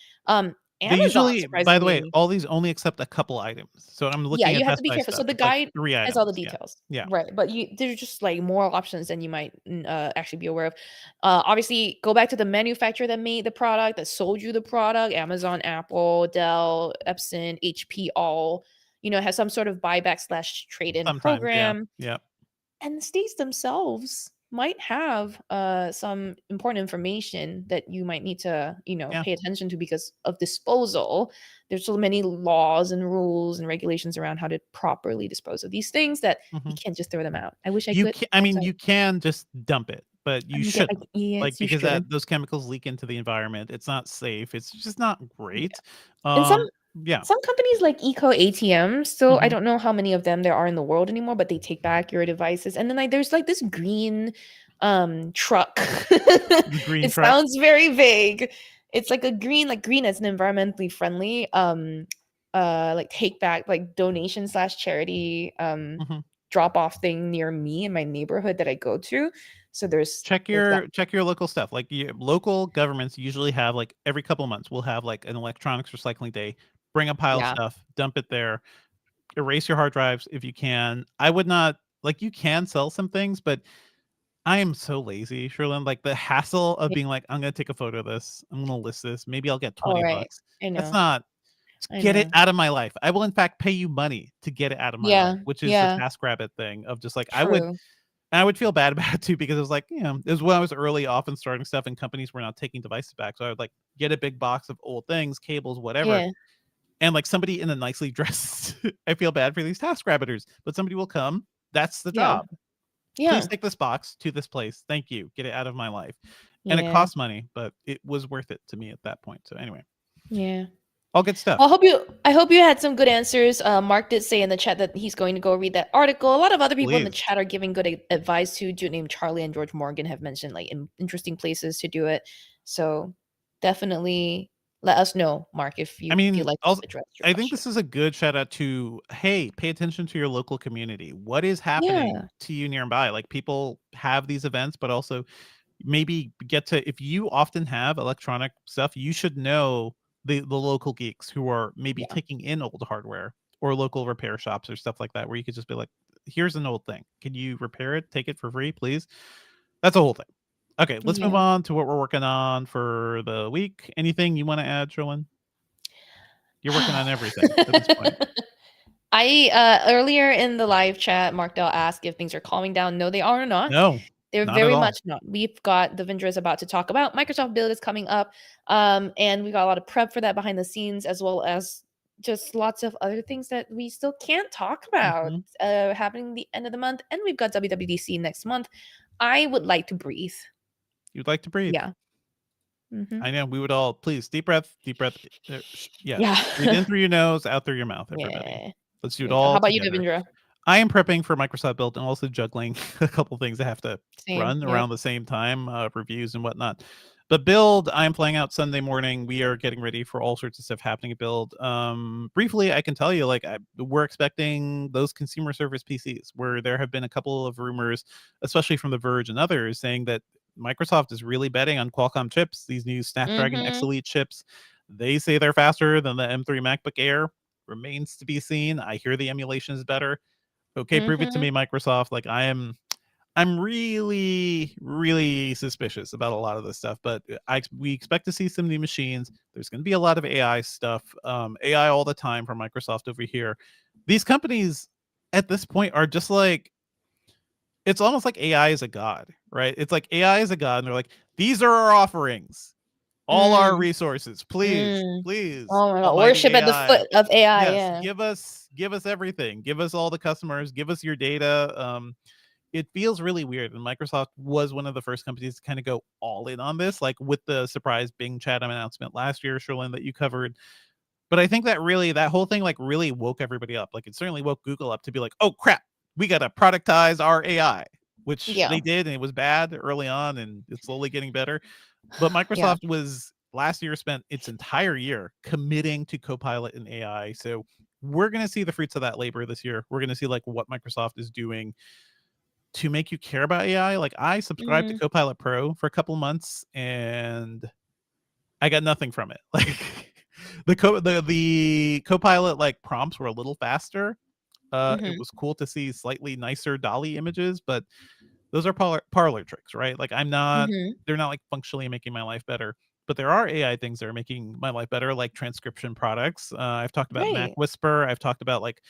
Amazon, they usually, by the way, all these only accept a couple items. So I'm looking at you have Best to be Buy careful. stuff. So the It's guide like 3 items. has all the details. Yeah. Right. But there's just like more options than you might actually be aware of. Obviously, go back to the manufacturer that made the product, that sold you the product. Amazon, Apple, Dell, Epson, HP, all, has some sort of buyback / trade-in program. Yeah. And the states themselves might have some important information that you might need to pay attention to because of disposal. There's so many laws and rules and regulations around how to properly dispose of these things that you can't just throw them out. I wish I could. You can just dump it, but you should because those chemicals leak into the environment. It's not safe. It's just not great. And some companies like Eco ATM still, I don't know how many of them there are in the world anymore, but they take back your devices. And then there's like this green truck. It sounds very vague. It's like green as an environmentally friendly like take back, like donation / charity drop off thing near me in my neighborhood that I go to. So check your local stuff. Like local governments usually have like every couple of months we'll have like an electronics recycling day. Bring a pile of stuff, dump it there, erase your hard drives if you can. I would not, like, you can sell some things, but I am so lazy, Cherlynn. Like the hassle of being like, I'm gonna take a photo of this. I'm gonna list this. Maybe I'll get $20. I That's know. not. Get it out of my life. I will in fact pay you money to get it out of my life, which is the TaskRabbit thing of just like I would feel bad about it too, because it was like, you know, it was when I was early off and starting stuff and companies were not taking devices back. So I would like get a big box of old things, cables, whatever. Yeah. And like somebody in a nicely dressed, I feel bad for these TaskRabbiters, but somebody will come. That's the job. Please take this box to this place. Thank you. Get it out of my life. And it costs money, but it was worth it to me at that point. So anyway. Yeah. All good stuff. Well, I hope you had some good answers. Mark did say in the chat that he's going to go read that article. A lot of other people in the chat are giving good advice too. Dude named Charlie and George Morgan have mentioned like interesting places to do it. So definitely let us know, Mark, if you feel like also, I think this is a good shout out to, hey, pay attention to your local community. What is happening to you nearby? Like people have these events, but also maybe get to, if you often have electronic stuff, you should know the local geeks who are maybe taking in old hardware, or local repair shops or stuff like that, where you could just be like, here's an old thing. Can you repair it? Take it for free, please. That's a whole thing. Okay, let's move on to what we're working on for the week. Anything you want to add, Cherlynn? You're working on everything at this point. Earlier in the live chat, Mark Dell asked if things are calming down. No, they are not. No. They're very much not. We've got Devindra is about to talk about Microsoft Build is coming up, and we got a lot of prep for that behind the scenes, as well as just lots of other things that we still can't talk about happening the end of the month. And we've got WWDC next month. I would like to breathe. You'd like to breathe? Yeah. I know. We would all, please, deep breath. Yeah. Breathe in through your nose, out through your mouth, everybody. Let's do it all. How about together. You, Devindra? I am prepping for Microsoft Build and also juggling a couple things that have to run around the same time, reviews and whatnot. But Build, I'm playing out Sunday morning. We are getting ready for all sorts of stuff happening at Build. Briefly, I can tell you, like, we're expecting those consumer service PCs, where there have been a couple of rumors, especially from The Verge and others, saying that Microsoft is really betting on Qualcomm chips, these new Snapdragon X Elite chips. They say they're faster than the M3 MacBook Air. Remains to be seen. I hear the emulation is better. Okay, prove it to me, Microsoft. Like I'm really, really suspicious about a lot of this stuff, but we expect to see some new machines. There's going to be a lot of AI stuff, AI all the time from Microsoft over here. These companies at this point are just like, it's almost like AI is a god, right? It's like AI is a god, and they're like, these are our offerings, all our resources, please. Oh my God, worship AI. At the foot of AI. Yes, give us everything. Give us all the customers. Give us your data. It feels really weird, and Microsoft was one of the first companies to kind of go all in on this, like with the surprise Bing chat announcement last year, Cherlynn, that you covered. But I think that whole thing like really woke everybody up. Like it certainly woke Google up to be like, oh crap, we got to productize our AI, which they did, and it was bad early on, and it's slowly getting better. But Microsoft was last year spent its entire year committing to Copilot and AI. So we're going to see the fruits of that labor this year. We're going to see like what Microsoft is doing to make you care about AI. Like I subscribed to Copilot Pro for a couple months and I got nothing from it. Like the Copilot like prompts were a little faster. It was cool to see slightly nicer Dolly images, but those are parlor tricks, right? Like they're not like functionally making my life better, but there are AI things that are making my life better, like transcription products. I've talked about Mac Whisper. I've talked about like,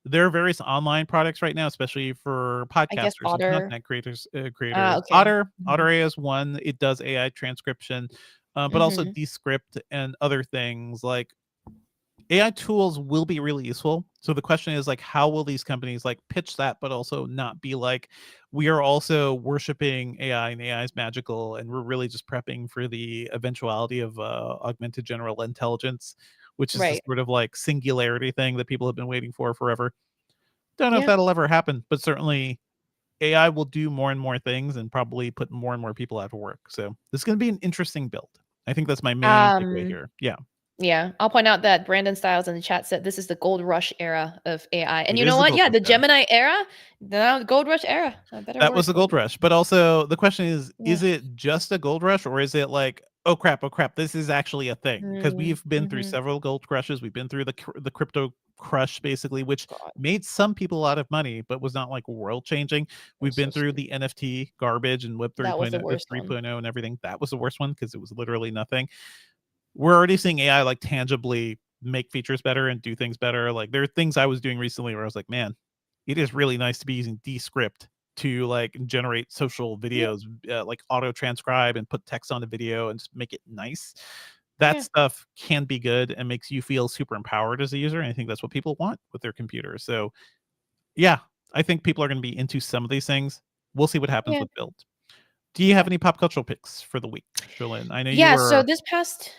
there are various online products right now, especially for podcasters and content creators. Otter AI is one. It does AI transcription, but also Descript and other things. Like AI tools will be really useful. So the question is like, how will these companies like pitch that, but also not be like, we are also worshiping AI and AI is magical, and we're really just prepping for the eventuality of augmented general intelligence, which is this sort of like singularity thing that people have been waiting for forever. Don't know if that'll ever happen, but certainly AI will do more and more things and probably put more and more people out of work. So this is going to be an interesting build. I think that's my main takeaway here. Yeah, I'll point out that Brandon Styles in the chat said this is the gold rush era of AI. And you know what? Yeah, the Gemini era, the gold rush era. That was the gold rush. But also the question is it just a gold rush, or is it like, oh crap, this is actually a thing? Because we've been through several gold rushes. We've been through the crypto Crush, basically, which made some people a lot of money, but was not like world changing. We've been through the NFT garbage and Web 3.0 and everything. That was the worst one because it was literally nothing. We're already seeing AI like tangibly make features better and do things better. Like there are things I was doing recently where I was like, man, it is really nice to be using Descript to like generate social videos, like auto transcribe and put text on the video and just make it nice. That stuff can be good and makes you feel super empowered as a user. And I think that's what people want with their computers. So yeah, I think people are going to be into some of these things. We'll see what happens with build. Do you have any pop cultural picks for the week, Cherlynn? I know you were. So this past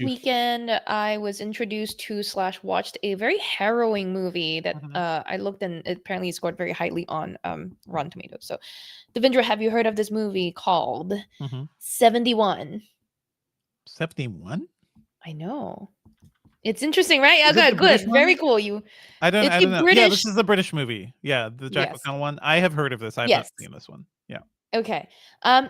weekend, I was introduced to / watched a very harrowing movie that I looked and it apparently scored very highly on Rotten Tomatoes. So, Devindra, have you heard of this movie called 71? 71? I know. It's interesting, right? Yeah, good. Very cool. I don't know. Yeah, this is a British movie. Yeah, the Jack McConnell one. I have heard of this. I've not seen this one. Yeah. Okay.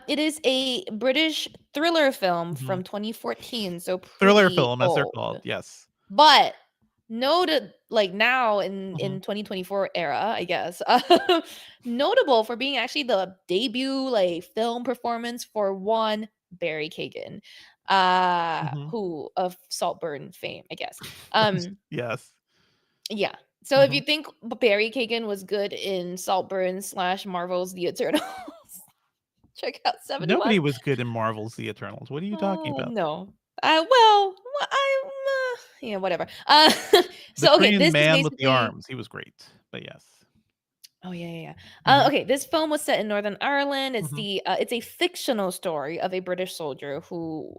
It is a British thriller film from 2014. So thriller film, as they're called. Yes. But noted like now in 2024 era, I guess, notable for being actually the debut like film performance for one Barry Keoghan, who of Saltburn fame, I guess. Yes. Yeah. So if you think Barry Keoghan was good in Saltburn / Marvel's The Eternals, check out 71. Nobody was good in Marvel's The Eternals. What are you talking about? No. Whatever. So this man with the arms, he was great. But yes. Oh yeah. Okay, this film was set in Northern Ireland. It's it's a fictional story of a British soldier who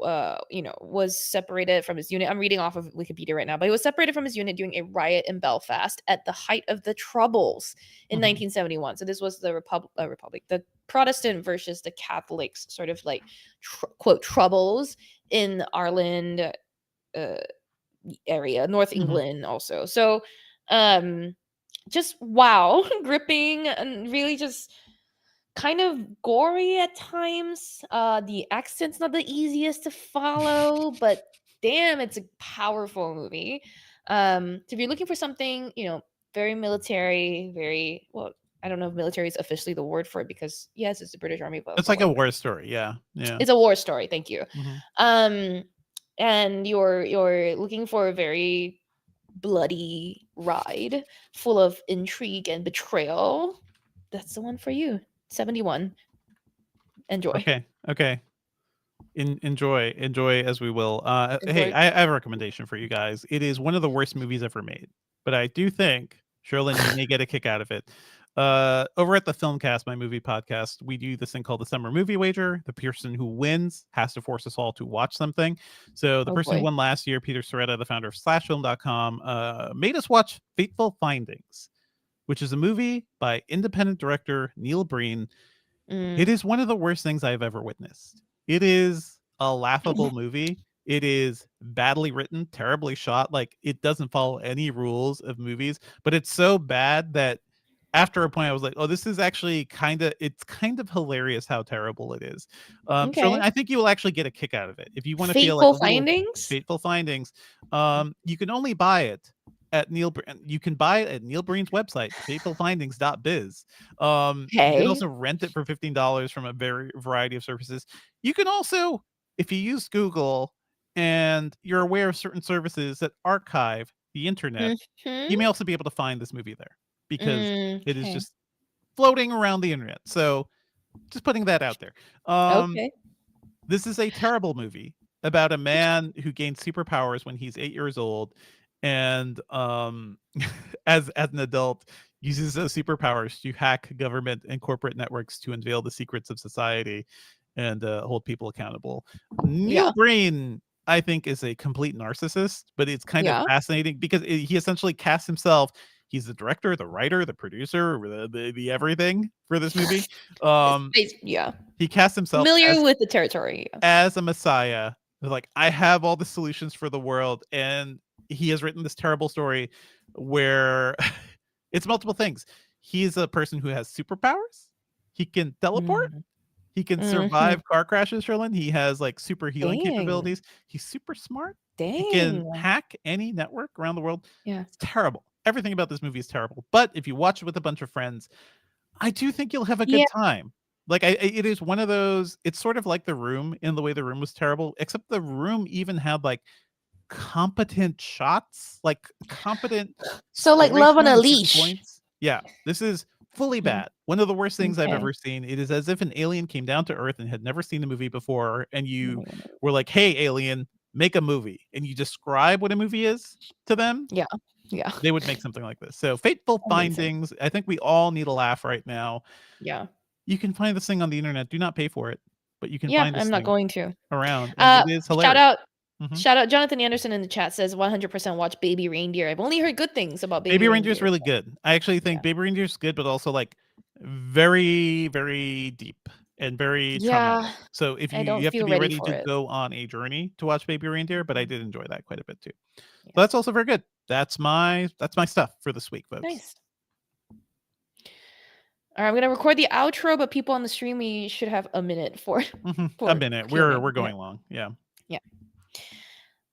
was separated from his unit. I'm reading off of Wikipedia right now, but he was separated from his unit during a riot in Belfast at the height of the Troubles in 1971. So this was the Republic, the Protestant versus the Catholics sort of like quote troubles in Ireland area, North England also. So just wow, gripping and really just kind of gory at times. The accent's not the easiest to follow, but damn, it's a powerful movie. So if you're looking for something, very military, very well, I don't know if military is officially the word for it because yes, it's the British Army, but it's like a war story. Yeah. It's a war story. Thank you. And you're looking for a very bloody ride full of intrigue and betrayal. That's the one for you. 71. Enjoy. Okay. Enjoy as we will. Hey, I have a recommendation for you guys. It is one of the worst movies ever made, but I do think Cherlynn, you may get a kick out of it. Over at the Filmcast, my movie podcast, we do this thing called the Summer Movie Wager. The person who wins has to force us all to watch something. So the person who won last year, Peter Soretta, the founder of slashfilm.com, made us watch Fateful Findings, which is a movie by independent director Neil Breen. It is one of the worst things I've ever witnessed. It is a laughable movie. It is badly written, terribly shot. Like it doesn't follow any rules of movies, but it's so bad that after a point I was like, oh, this is actually kind of hilarious how terrible it is. Cherlynn, I think you will actually get a kick out of it. If you want to feel like Fateful Findings, you can only buy it at Neil Breen's website, fatefulfindings.biz. You can also rent it for $15 from a variety of services. You can also, if you use Google and you're aware of certain services that archive the internet, you may also be able to find this movie there because it is just floating around the internet. So just putting that out there. This is a terrible movie about a man who gains superpowers when he's 8 years old, and as an adult uses those superpowers to hack government and corporate networks to unveil the secrets of society and hold people accountable. Neil Breen, I think, is a complete narcissist, but it's kind of fascinating because he essentially casts himself. He's the director, the writer, the producer, the everything for this movie. He casts himself familiar with the territory as a messiah. Like, I have all the solutions for the world, and he has written this terrible story where it's multiple things. He's a person who has superpowers. He can teleport. He can survive car crashes, Cherlynn. He has like super healing capabilities. He's super smart. He can hack any network around the world. Yeah. It's terrible. Everything about this movie is terrible. But if you watch it with a bunch of friends, I do think you'll have a good time. Like it is one of those, it's sort of like The Room in the way The Room was terrible, except The Room even had like competent shots, like competent. So like Love on a Leash. Points. Yeah, this is fully bad. One of the worst things I've ever seen. It is as if an alien came down to Earth and had never seen the movie before, and you were like, "Hey, alien, make a movie," and you describe what a movie is to them. Yeah. They would make something like this. So Fateful Findings. I think we all need a laugh right now. Yeah. You can find this thing on the internet. Do not pay for it, but you can find this I'm not going to. Around. And it is hilarious. Shout out Jonathan Anderson in the chat says 100% watch Baby Reindeer. I've only heard good things about Baby Reindeer. Reindeer is really good. I actually think Baby Reindeer is good, but also like very, very deep and very traumatic. So if you have to be ready to go on a journey to watch Baby Reindeer, but I did enjoy that quite a bit too. So that's also very good. That's my stuff for this week, folks. Nice. All right, I'm gonna record the outro, but people on the stream, we should have a minute for a minute. We're going long. Yeah.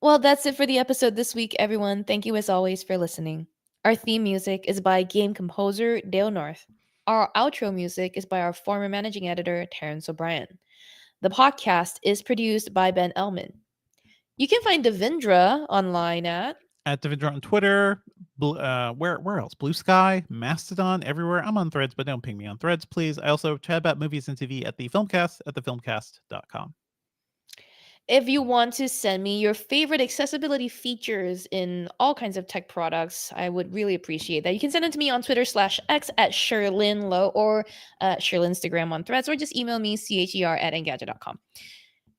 Well, that's it for the episode this week, everyone. Thank you as always for listening. Our theme music is by game composer Dale North. Our outro music is by our former managing editor Terrence O'Brien. The podcast is produced by Ben Ellman. You can find Devindra online at Devindra on Twitter. Where else? Blue Sky, Mastodon, everywhere. I'm on Threads, but don't ping me on Threads, please. I also chat about movies and TV at the Filmcast at thefilmcast.com. If you want to send me your favorite accessibility features in all kinds of tech products, I would really appreciate that. You can send it to me on Twitter/X at SherlynnLow or Cherlynn Instagram on Threads, or just email me cher@engadget.com.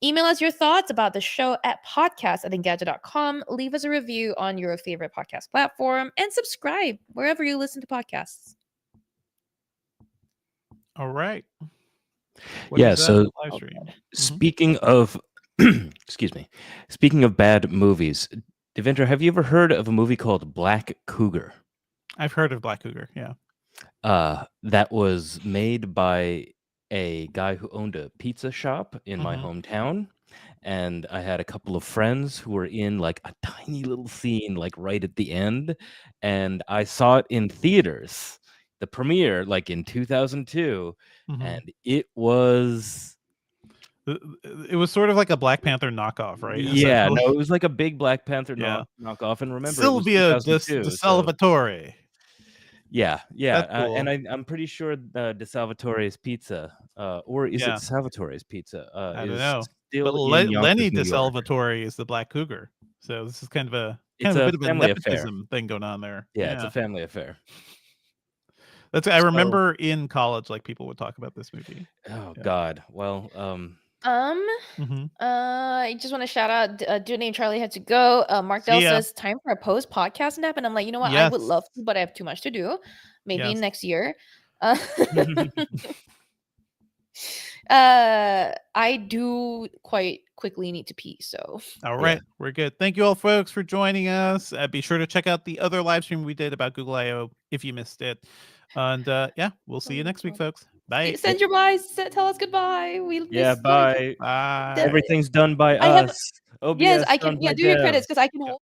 Email us your thoughts about the show at podcast@engadget.com. Leave us a review on your favorite podcast platform and subscribe wherever you listen to podcasts. All right. So speaking of excuse me. Speaking of bad movies, Devindra, have you ever heard of a movie called Black Cougar? I've heard of Black Cougar, yeah. That was made by a guy who owned a pizza shop in my hometown. And I had a couple of friends who were in like a tiny little scene, like right at the end. And I saw it in theaters, the premiere, like in 2002. And it was sort of like a Black Panther knockoff, right? Yeah, no, it was like a big Black Panther knockoff. And remember, Sylvia De Salvatore. Yeah. Cool. And I'm pretty sure De Salvatore's Pizza, or is it Salvatore's Pizza? I don't know. But Lenny De Salvatore is the Black Cougar. So this is kind of a bit of a nepotism thing going on there. Yeah, it's a family affair. I remember in college, like people would talk about this movie. Oh God. Well, I just want to shout out a dude named Charlie had to go. Mark Dell says time for a post podcast nap, and I'm like, you know what? I would love to, but I have too much to do. Maybe next year. I do quite quickly need to pee, so all right, we're good. Thank you all, folks, for joining us. Be sure to check out the other live stream we did about Google I/O if you missed it. And we'll see you next week, folks. Bye. Send your buys. Tell us goodbye. Bye. Everything's done by us. Yes, I can. Do your credits because I can hold.